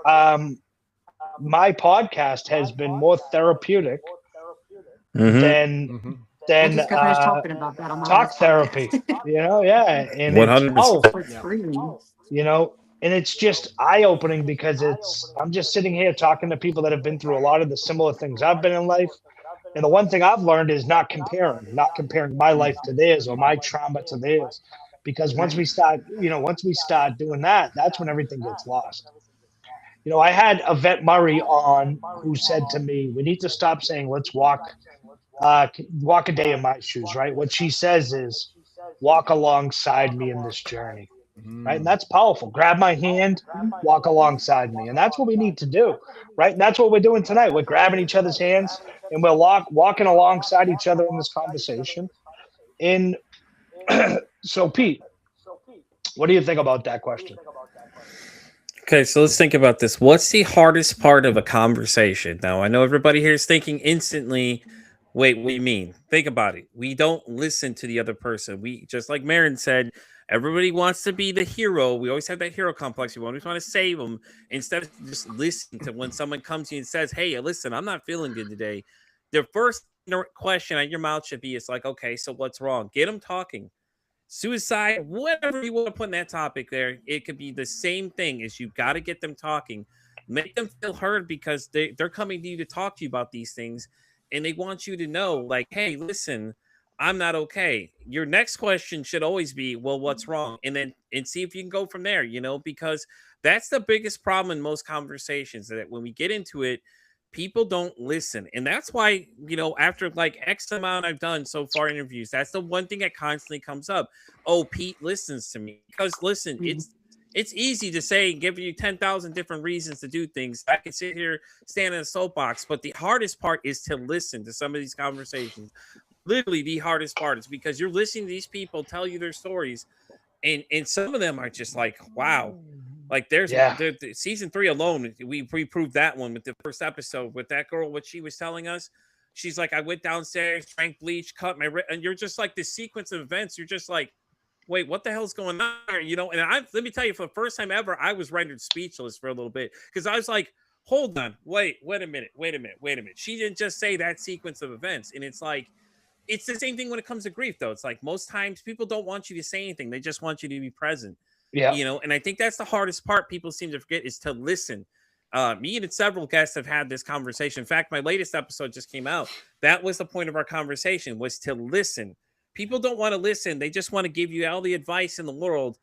Speaker 1: my podcast has been more therapeutic than
Speaker 3: talking about that on
Speaker 1: talk therapy. You know, yeah. And
Speaker 2: 100%.
Speaker 1: You know, and it's just eye-opening because I'm just sitting here talking to people that have been through a lot of the similar things I've been in life. And the one thing I've learned is not comparing my life to theirs or my trauma to theirs. Because once we start doing that, that's when everything gets lost. You know, I had Yvette Murray on who said to me, we need to stop saying, let's walk a day in my shoes, right? What she says is, walk alongside me in this journey, right? And that's powerful. Grab my hand, walk alongside me. And that's what we need to do, right? And that's what we're doing tonight. We're grabbing each other's hands and we're walking alongside each other in this conversation. And so, Pete, what do you think about that question?
Speaker 2: Okay, so let's think about this. What's the hardest part of a conversation? Now, I know everybody here is thinking instantly, wait, what do you mean? Think about it. We don't listen to the other person. We, just like Marin said, everybody wants to be the hero. We always have that hero complex. We always want to save them instead of just listening to when someone comes to you and says, hey, listen, I'm not feeling good today. The first question out your mouth should be, it's like, okay, so what's wrong? Get them talking. Suicide, whatever you want to put in that topic there, it could be the same thing. Is you got to get them talking, make them feel heard because they're coming to you to talk to you about these things, and they want you to know, like, hey, listen, I'm not okay. Your next question should always be, well, what's wrong? And see if you can go from there, you know, because that's the biggest problem in most conversations, that when we get into it, people don't listen. And that's why, you know, after like X amount I've done so far interviews, that's the one thing that constantly comes up. Oh, Pete listens to me. Because listen, it's easy to say, give you 10,000 different reasons to do things. I can sit here, stand in a soapbox, but the hardest part is to listen to some of these conversations. Literally the hardest part is because you're listening to these people tell you their stories, and some of them are just like, wow. Like there's season 3 alone, we proved that one with the first episode with that girl. What she was telling us, she's like, I went downstairs, drank bleach, cut my wrist, and you're just like this sequence of events. You're just like, wait, what the hell's going on here? You know, and let me tell you, for the first time ever, I was rendered speechless for a little bit because I was like, hold on, wait a minute. She didn't just say that sequence of events, and it's like, it's the same thing when it comes to grief, though. It's like most times people don't want you to say anything; they just want you to be present. Yeah, you know, and I think that's the hardest part people seem to forget is to listen. Me and several guests have had this conversation. In fact, my latest episode just came out. That was the point of our conversation, was to listen. People don't want to listen. They just want to give you all the advice in the world.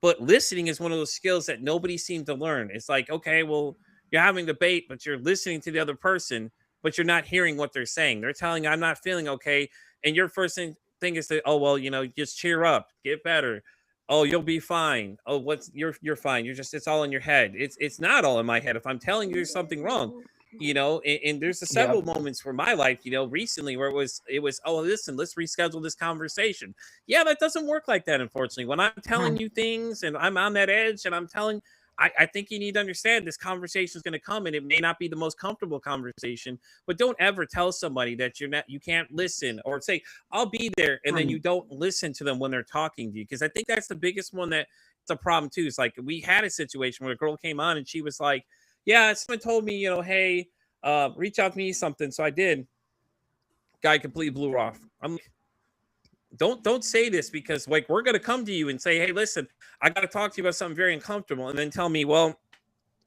Speaker 2: But listening is one of those skills that nobody seems to learn. It's like, okay, well, you're having a debate, but you're listening to the other person, but you're not hearing what they're saying. They're telling you, I'm not feeling okay. And your first thing is to, oh, well, you know, just cheer up, get better. Oh, you'll be fine. Oh, you're fine. It's all in your head. It's not all in my head. If I'm telling you there's something wrong, you know, and there's several moments for my life, you know, recently where it was, oh, listen, let's reschedule this conversation. Yeah, that doesn't work like that, unfortunately. When I'm telling you things and I'm on that edge and I'm telling, I think you need to understand this conversation is going to come, and it may not be the most comfortable conversation, but don't ever tell somebody that you can't listen, or say, I'll be there. And then you don't listen to them when they're talking to you. Cause I think that's the biggest one that's a problem too. It's like, we had a situation where a girl came on and she was like, yeah, someone told me, you know, hey, reach out to me something. So I did. Guy completely blew her off. I'm like, don't say this, because like, we're going to come to you and say, hey, listen, I got to talk to you about something very uncomfortable. And then tell me, well,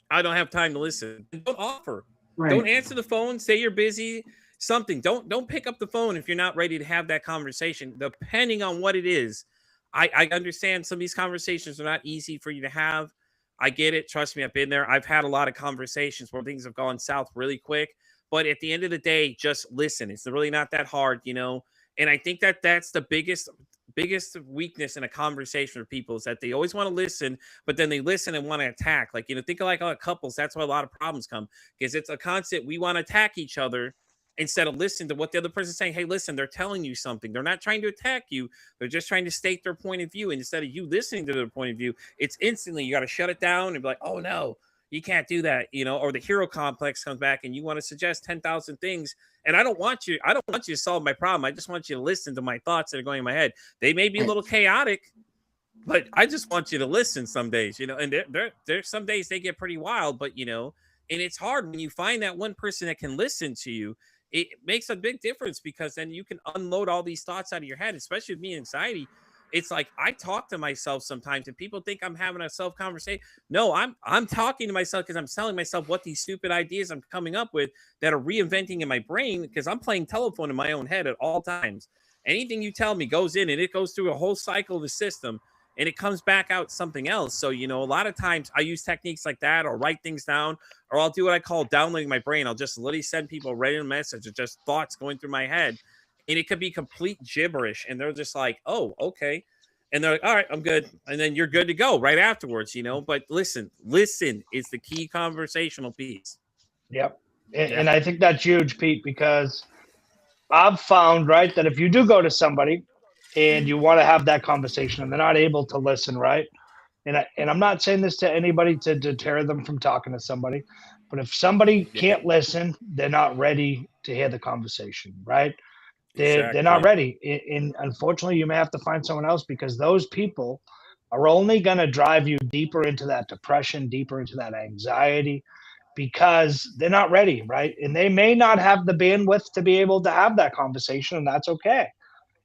Speaker 2: I don't have time to listen. Don't offer. Right. Don't answer the phone. Say you're busy. Something. Don't pick up the phone if you're not ready to have that conversation, depending on what it is. I understand some of these conversations are not easy for you to have. I get it. Trust me, I've been there. I've had a lot of conversations where things have gone south really quick. But at the end of the day, just listen. It's really not that hard, you know. And I think that's the biggest biggest weakness in a conversation with people is that they always want to listen, but then they listen and want to attack. Like, think of like couples. That's why a lot of problems come, because it's a constant, we want to attack each other instead of listening to what the other person's saying. Hey, listen, they're telling you something. They're not trying to attack you. They're just trying to state their point of view. And instead of you listening to their point of vieyou, it's instantly, you got to shut it down and be like, oh no, you can't do that. Or the hero complex comes back and you want to suggest 10,000 things. And I don't want you to solve my problem. I just want you to listen to my thoughts that are going in my head. They may be a little chaotic, but I just want you to listen some days, and there's some days they get pretty wild, but and it's hard when you find that one person that can listen to you. It makes a big difference, because then you can unload all these thoughts out of your head, especially with me, anxiety. It's like I talk to myself sometimes and people think I'm having a self-conversation. No, I'm talking to myself because I'm telling myself what these stupid ideas I'm coming up with that are reinventing in my brain, because I'm playing telephone in my own head at all times. Anything you tell me goes in and it goes through a whole cycle of the system and it comes back out something else. So, a lot of times I use techniques like that, or write things down, or I'll do what I call downloading my brain. I'll just literally send people a random message of just thoughts going through my head. And it could be complete gibberish. And they're just like, oh, okay. And they're like, all right, I'm good. And then you're good to go right afterwards, But listen is the key conversational piece.
Speaker 1: Yep. And I think that's huge, Pete, because I've found, right, that if you do go to somebody and you want to have that conversation and they're not able to listen, right? And I'm not saying this to anybody to deter them from talking to somebody, but if somebody can't listen, they're not ready to hear the conversation, right? They're not ready. And unfortunately, you may have to find someone else, because those people are only going to drive you deeper into that depression, deeper into that anxiety, because they're not ready, right? And they may not have the bandwidth to be able to have that conversation, and that's okay.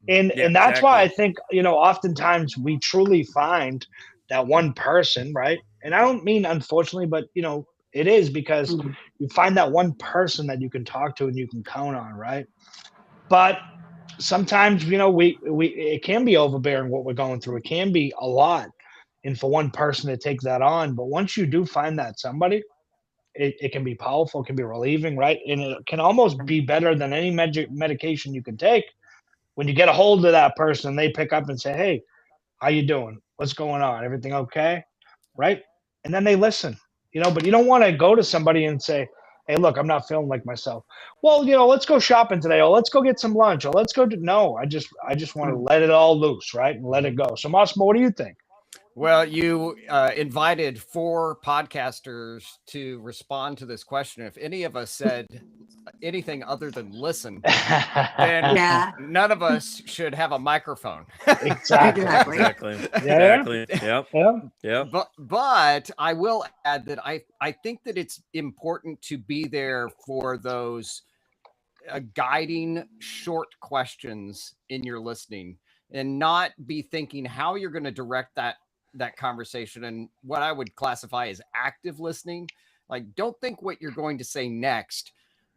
Speaker 1: And that's why I think, oftentimes we truly find that one person, right? And I don't mean unfortunately, but, it is, because you find that one person that you can talk to and you can count on, right? But sometimes, it can be overbearing what we're going through. It can be a lot. And for one person to take that on, but once you do find that somebody, it can be powerful, it can be relieving, right? And it can almost be better than any medication you can take. When you get a hold of that person, they pick up and say, hey, how you doing? What's going on? Everything okay? Right? And then they listen, but you don't want to go to somebody and say, hey, look, I'm not feeling like myself. Well, let's go shopping today, or let's go get some lunch, or let's go no, I just want to let it all loose, right? And let it go. So Massimo, what do you think?
Speaker 4: Well, you invited 4 podcasters to respond to this question. If any of us said anything other than listen, then none of us should have a microphone.
Speaker 1: Exactly.
Speaker 2: Yeah.
Speaker 4: But I will add that I think that it's important to be there for those guiding short questions in your listening, and not be thinking how you're going to direct that conversation, and what I would classify as active listening. Like, don't think what you're going to say next.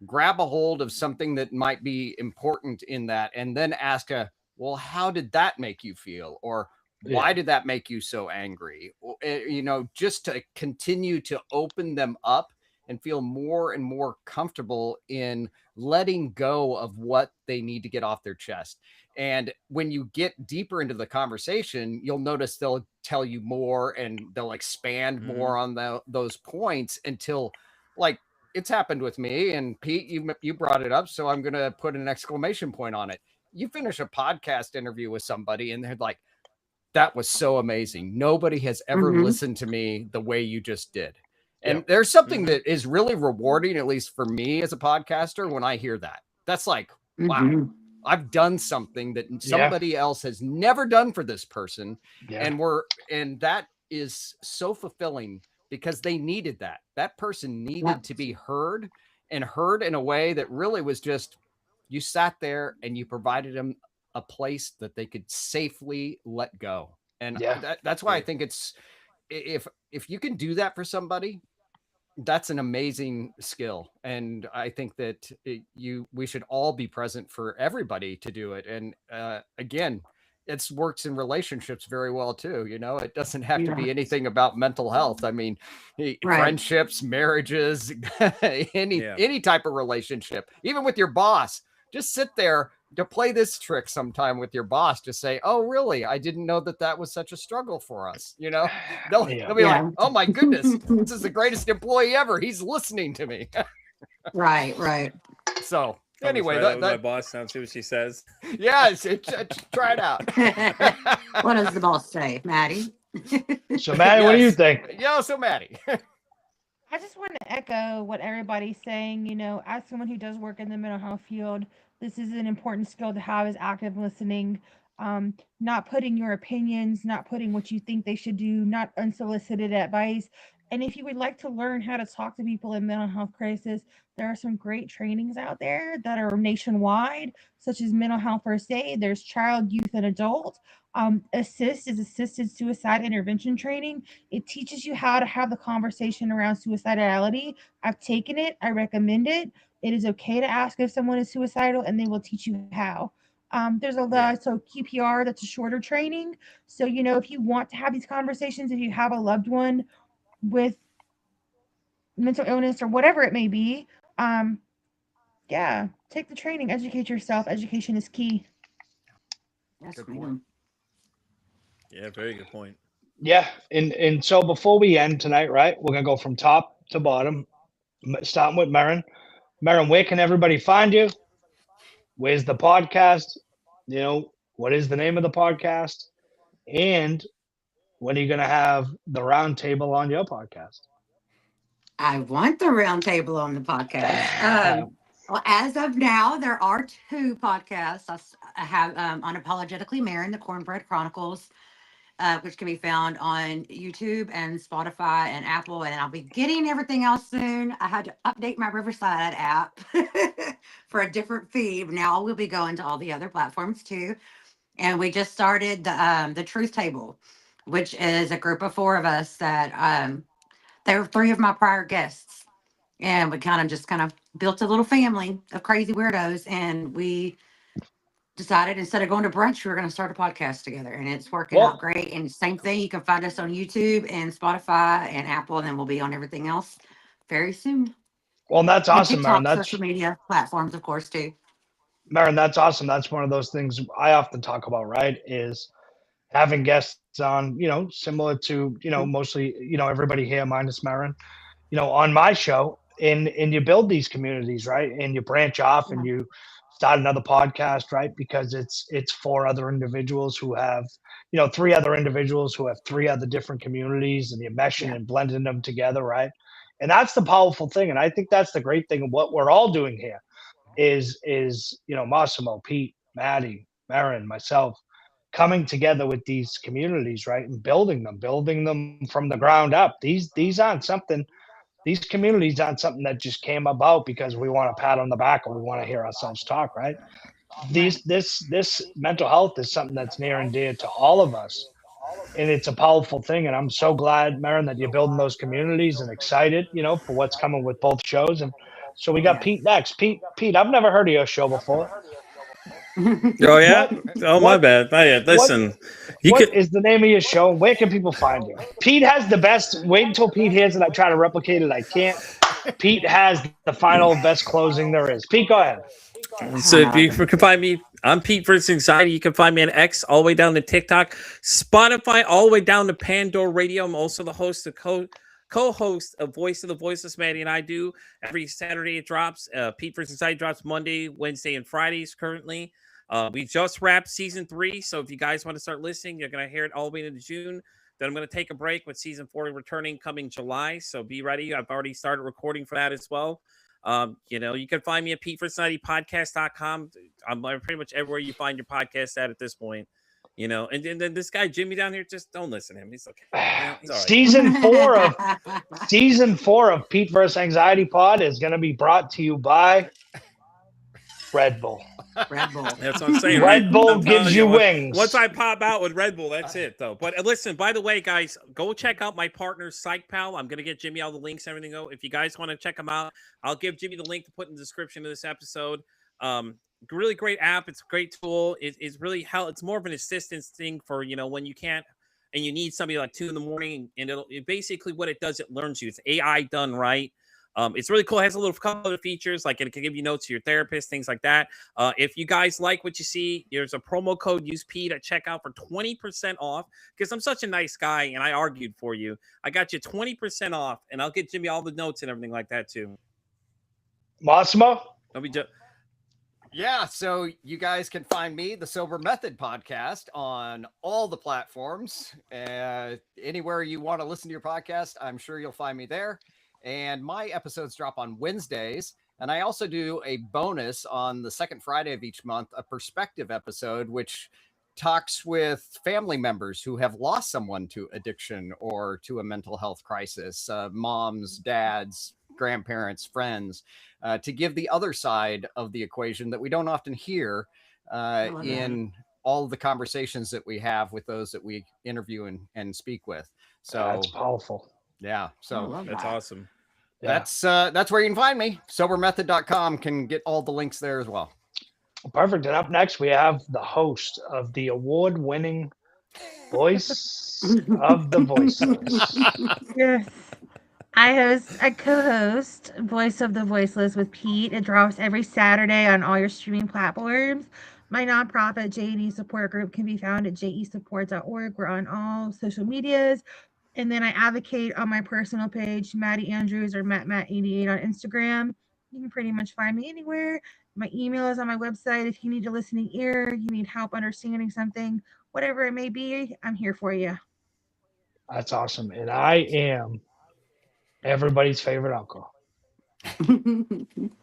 Speaker 4: Grab a hold of something that might be important in that, and then ask well, how did that make you feel? Or why did that make you so angry? Just to continue to open them up and feel more and more comfortable in letting go of what they need to get off their chest. And when you get deeper into the conversation, you'll notice they'll tell you more, and they'll expand more on those points until, like, it's happened with me. And Pete, you brought it up, so I'm going to put an exclamation point on it. You finish a podcast interview with somebody and they're like, that was so amazing. Nobody has ever listened to me the way you just did. And there's something that is really rewarding, at least for me as a podcaster, when I hear that. That's like, wow, I've done something that somebody else has never done for this person. And that is so fulfilling, because they needed that. That person needed to be heard, and heard in a way that really was just, you sat there and you provided them a place that they could safely let go. And that's why I think it's, if you can do that for somebody, that's an amazing skill. And I think that we should all be present for everybody to do it. And again, it works in relationships very well too. It doesn't have to be anything about mental health. I mean, friendships, marriages, any type of relationship, even with your boss. Just sit there, to play this trick sometime with your boss to say, "Oh, really? I didn't know that was such a struggle for us." You know, they'll be like, "Oh my goodness, this is the greatest employee ever. He's listening to me."
Speaker 3: Right.
Speaker 4: So anyway,
Speaker 2: my boss now, see what she says.
Speaker 4: Yes, try it out.
Speaker 3: What does the boss say, Maddie?
Speaker 1: So Maddie, what do you think?
Speaker 4: Yeah, so Maddie.
Speaker 5: I just want to echo what everybody's saying. You know, as someone who does work in the mental health field, this is an important skill to have, is active listening, not putting your opinions, not putting what you think they should do, not unsolicited advice. And if you would like to learn how to talk to people in mental health crisis, there are some great trainings out there that are nationwide, such as mental health first aid. There's child, youth, and adult. ASSIST is assisted suicide intervention training. It teaches you how to have the conversation around suicidality. I've taken it. I recommend it. It is okay to ask if someone is suicidal, and they will teach you how. There's a lot, so QPR, that's a shorter training. So, you know, if you want to have these conversations, if you have a loved one with mental illness or whatever it may be, take the training, educate yourself. Education is key.
Speaker 3: Yes,
Speaker 4: Good
Speaker 3: ma'am.
Speaker 4: point.
Speaker 2: Yeah, very good point.
Speaker 1: Yeah, and so before we end tonight, right, we're gonna go from top to bottom, starting with Marin. Marin, where can everybody find you? Where's the podcast? You know, what is the name of the podcast? And when are you gonna have the round table on your podcast?
Speaker 3: I want the round table on the podcast. Well, as of now, there are 2 podcasts. I have Unapologetically Marin, the Cornbread Chronicles, which can be found on YouTube and Spotify and Apple. And I'll be getting everything else soon. I had to update my Riverside app for a different feed. Now we'll be going to all the other platforms too. And we just started the Truth Table, which is a group of 4 of us that they were 3 of my prior guests. And we kind of built a little family of crazy weirdos. And we decided instead of going to brunch, we were going to start a podcast together. And it's working out great. And same thing, you can find us on YouTube and Spotify and Apple. And then we'll be on everything else very soon.
Speaker 1: Well, that's awesome,
Speaker 3: TikTok,
Speaker 1: Marin. That's
Speaker 3: social media platforms, of course, too.
Speaker 1: Marin, that's awesome. That's one of those things I often talk about, right? Is having guests on, you know, similar to, you know, mostly, you know, everybody here minus Marin, you know, on my show, and you build these communities, right? And you branch off and you start another podcast, right? Because it's 4 other individuals who have, you know, 3 other individuals who have 3 other different communities, and you're meshing and blending them together, right? And that's the powerful thing. And I think that's the great thing of what we're all doing here is, you know, Massimo, Pete, Maddie, Marin, myself, coming together with these communities, right? And building them from the ground up. These aren't something, these communities aren't something that just came about because we want a pat on the back or we want to hear ourselves talk, right? This mental health is something that's near and dear to all of us. And it's a powerful thing. And I'm so glad, Marin, that you're building those communities and excited, you know, for what's coming with both shows. And so we got Pete next. Pete, I've never heard of your show before.
Speaker 2: Oh yeah. My bad. Listen,
Speaker 1: what is the name of your show? Where can people find you? Pete has the best. Wait until Pete hears it. I try to replicate it. I can't. Pete has the final best closing there is. Pete, go ahead.
Speaker 2: So if you can find me, I'm Pete vs. Anxiety. You can find me on X all the way down to TikTok, Spotify all the way down to Pandora Radio. I'm also the host of co-host of Voice of the Voiceless. Maddie and I do every Saturday. It drops. Pete vs. Anxiety drops Monday, Wednesday, and Fridays currently. We just wrapped season 3, so if you guys want to start listening, you're going to hear it all the way into June. Then I'm going to take a break with season 4 returning coming July, so be ready. I've already started recording for that as well. You know, you can find me at PeteVersatilliPodcast.com. I'm pretty much everywhere you find your podcast at this point. You know, and then this guy Jimmy down here, just don't listen to him. He's okay. You know, he's all right.
Speaker 1: Season 4 of Pete vs. Anxiety Pod is going to be brought to you by Red Bull.
Speaker 3: Red Bull.
Speaker 2: That's what I'm saying.
Speaker 1: Red Bull gives you wings.
Speaker 2: Once I pop out with Red Bull, that's it, though. But listen, by the way, guys, go check out my partner, PsychPal. I'm going to get Jimmy all the links, everything. If you guys want to check them out, I'll give Jimmy the link to put in the description of this episode. Really great app. It's a great tool. It's really it's more of an assistance thing for, you know, when you can't and you need somebody like 2 a.m. and it basically what it does, it learns you. It's AI done right. It's really cool. It has a little couple of features, like it can give you notes to your therapist, things like that. If you guys like what you see, there's a promo code. Use Pete at checkout for 20% off. Because I'm such a nice guy, and I argued for you. I got you 20% off, and I'll get Jimmy all the notes and everything like that too.
Speaker 1: Massimo?
Speaker 4: Yeah, so you guys can find me, the Sober Method podcast, on all the platforms. Anywhere you want to listen to your podcast, I'm sure you'll find me there. And my episodes drop on Wednesdays. And I also do a bonus on the second Friday of each month, a perspective episode, which talks with family members who have lost someone to addiction or to a mental health crisis, moms, dads, grandparents, friends, to give the other side of the equation that we don't often hear in all of the conversations that we have with those that we interview and speak with. So
Speaker 1: that's powerful.
Speaker 4: Yeah. So
Speaker 2: that's awesome.
Speaker 4: That's where you can find me. Sobermethod.com can get all the links there as well.
Speaker 1: Perfect. And up next, we have the host of the award-winning Voice of the Voiceless.
Speaker 5: Yes. I co-host Voice of the Voiceless with Pete. It drops every Saturday on all your streaming platforms. My nonprofit JED support group can be found at jesupport.org. We're on all social medias. And then I advocate on my personal page, Maddie Andrews or MattMatt88 on Instagram. You can pretty much find me anywhere. My email is on my website. If you need a listening ear, you need help understanding something, whatever it may be, I'm here for you.
Speaker 1: That's awesome. And I am everybody's favorite uncle.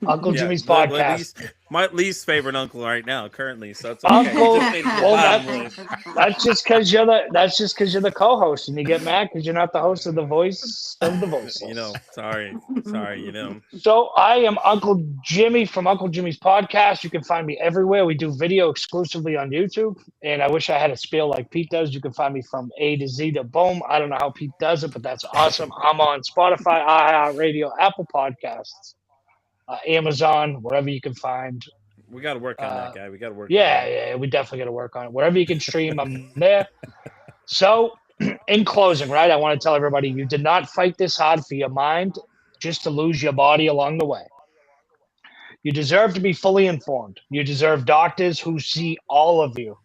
Speaker 1: Uncle Jimmy's podcast.
Speaker 2: My least favorite uncle right now, currently. So it's
Speaker 1: okay. Uncle, that's just because you're the co-host, and you get mad because you're not the host of the Voice of the Voice.
Speaker 2: Sorry.
Speaker 1: So I am Uncle Jimmy from Uncle Jimmy's podcast. You can find me everywhere. We do video exclusively on YouTube, and I wish I had a spiel like Pete does. You can find me from A to Z to boom. I don't know how Pete does it, but that's awesome. I'm on Spotify, iHeartRadio, Apple Podcasts. Amazon, wherever you can find.
Speaker 2: We got to work on that, guy. We got to work.
Speaker 1: Yeah, we definitely got to work on it. Wherever you can stream, I'm there. So, in closing, right, I want to tell everybody you did not fight this hard for your mind just to lose your body along the way. You deserve to be fully informed. You deserve doctors who see all of you.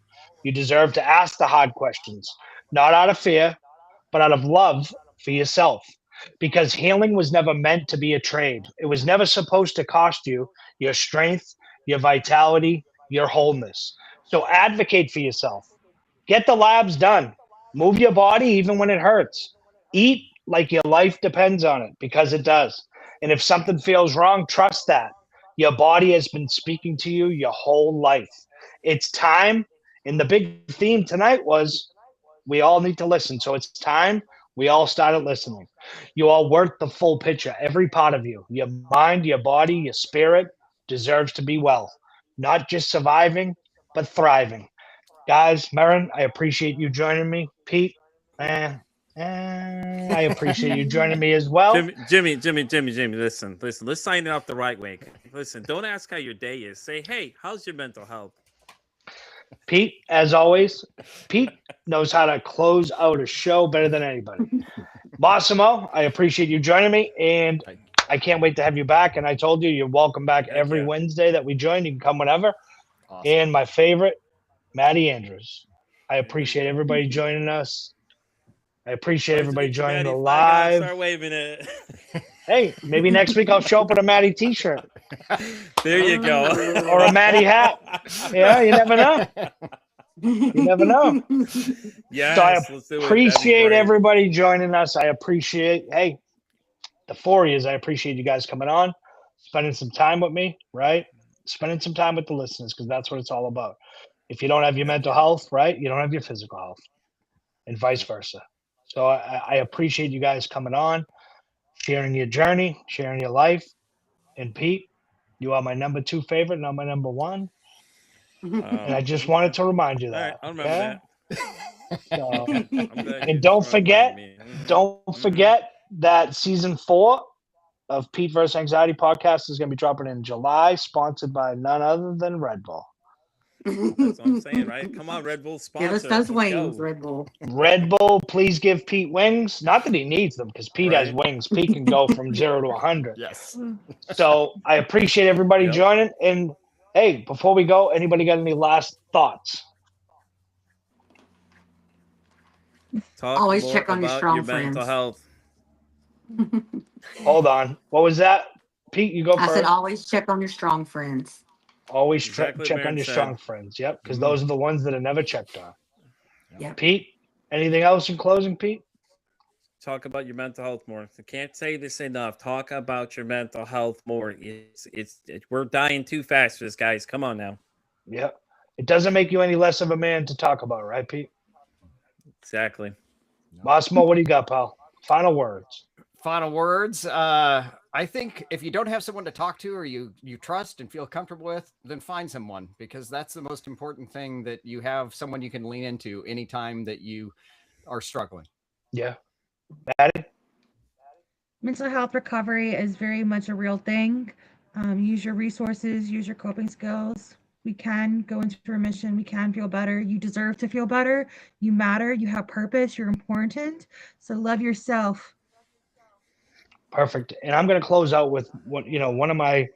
Speaker 1: You deserve to ask the hard questions, not out of fear, but out of love for yourself. Because healing was never meant to be a trade. It was never supposed to cost you your strength, your vitality, your wholeness. So advocate for yourself. Get the labs done. Move your body even when it hurts. Eat like your life depends on it, because it does. And if something feels wrong, trust that. Your body has been speaking to you your whole life. It's time. And the big theme tonight was we all need to listen. So it's time we all started listening. You all work the full picture. Every part of you, your mind, your body, your spirit deserves to be well. Not just surviving, but thriving. Guys, Marin, I appreciate you joining me. Pete, I appreciate you joining me as well.
Speaker 2: Jimmy, listen. Let's sign it off the right way. Listen, don't ask how your day is. Say, hey, how's your mental health?
Speaker 1: Pete, as always, Pete knows how to close out a show better than anybody. Massimo, I appreciate you joining me, and I can't wait to have you back. And I told you, you're welcome back every Wednesday that we join. You can come whenever. Awesome. And my favorite, Maddie Andrews. I appreciate everybody joining us. I appreciate everybody joining the live.
Speaker 2: Start waving it.
Speaker 1: Hey, maybe next week I'll show up with a Maddie t-shirt.
Speaker 2: There you go.
Speaker 1: Or a Maddie hat. Yeah, you never know. You never know.
Speaker 2: Yeah.
Speaker 1: So I appreciate everybody joining us. I appreciate, the 4 years. I appreciate you guys coming on, spending some time with me, right? Spending some time with the listeners, because that's what it's all about. If you don't have your mental health, right, you don't have your physical health, and vice versa. So I appreciate you guys coming on, sharing your journey, sharing your life. And Pete, you are my number 2 favorite, not my number 1. And I just wanted to remind you that.
Speaker 2: All right, I'll remember
Speaker 1: that. So, and don't forget that season 4 of Pete vs. Anxiety podcast is going to be dropping in July, sponsored by none other than Red Bull.
Speaker 2: That's what I'm saying, right? Come on, Red Bull sponsor.
Speaker 3: Give us those wings, Red Bull.
Speaker 1: Red Bull, please give Pete wings. Not that he needs them, because Pete has
Speaker 2: Right.
Speaker 1: wings. Pete can go from 0 to 100.
Speaker 4: Yes.
Speaker 1: So I appreciate everybody joining. And hey, before we go, anybody got any last thoughts?
Speaker 2: Talk
Speaker 3: Always
Speaker 2: more
Speaker 3: check on your
Speaker 2: about
Speaker 3: strong
Speaker 2: mental
Speaker 3: friends.
Speaker 2: health.
Speaker 1: Hold on. What was that? Pete, you go
Speaker 3: I
Speaker 1: first.
Speaker 3: said always check on your strong friends.
Speaker 1: Always
Speaker 2: Exactly what
Speaker 1: check on
Speaker 2: Maren
Speaker 1: your
Speaker 2: said.
Speaker 1: strong friends. Yep, because those are the ones that are never checked on.
Speaker 3: Yeah.
Speaker 1: Pete, anything else in closing, Pete?
Speaker 2: Talk about your mental health more. I can't say this enough. Talk about your mental health more. We're dying too fast for this, guys. Come on now.
Speaker 1: Yep. It doesn't make you any less of a man to talk about, right, Pete?
Speaker 2: Exactly.
Speaker 1: Massimo, what do you got, pal? Final words.
Speaker 4: Final words. I think if you don't have someone to talk to or you trust and feel comfortable with, then find someone, because that's the most important thing, that you have someone you can lean into anytime that you are struggling.
Speaker 1: Yeah. Maddie?
Speaker 5: Mental health recovery is very much a real thing. Use your resources, use your coping skills. We can go into remission. We can feel better. You deserve to feel better. You matter. You have purpose. You're important. So love yourself.
Speaker 1: Perfect. And I'm going to close out with one of my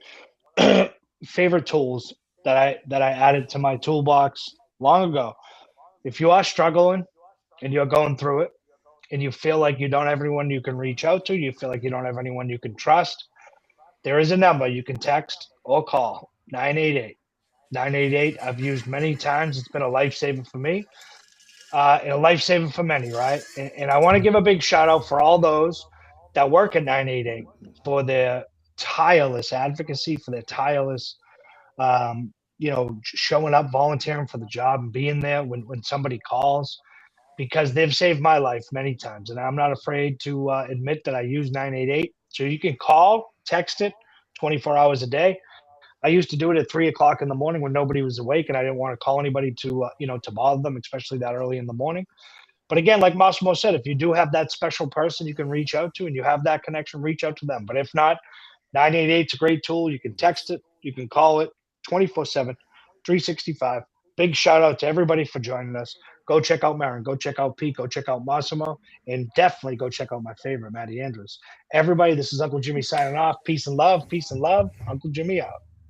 Speaker 1: favorite tools that I added to my toolbox long ago. If you are struggling and you're going through it and you feel like you don't have anyone you can reach out to, you feel like you don't have anyone you can trust, there is a number you can text or call, 988. 988 I've used many times. It's been a lifesaver for me and a lifesaver for many, right? And I want to give a big shout out for all those that work at 988 for their tireless advocacy, for their tireless, showing up, volunteering for the job, and being there when somebody calls, because they've saved my life many times. And I'm not afraid to admit that I use 988. So you can call, text it 24 hours a day. I used to do it at 3 o'clock in the morning when nobody was awake, and I didn't want to call anybody to bother them, especially that early in the morning. But again, like Massimo said, if you do have that special person you can reach out to and you have that connection, reach out to them. But if not, 988 is a great tool. You can text it, you can call it 24/7, 365. Big shout out to everybody for joining us. Go check out Maren, go check out Pete, go check out Massimo, and definitely go check out my favorite, Maddie Andrews. Everybody, this is Uncle Jimmy signing off. Peace and love. Peace and love. Uncle Jimmy out.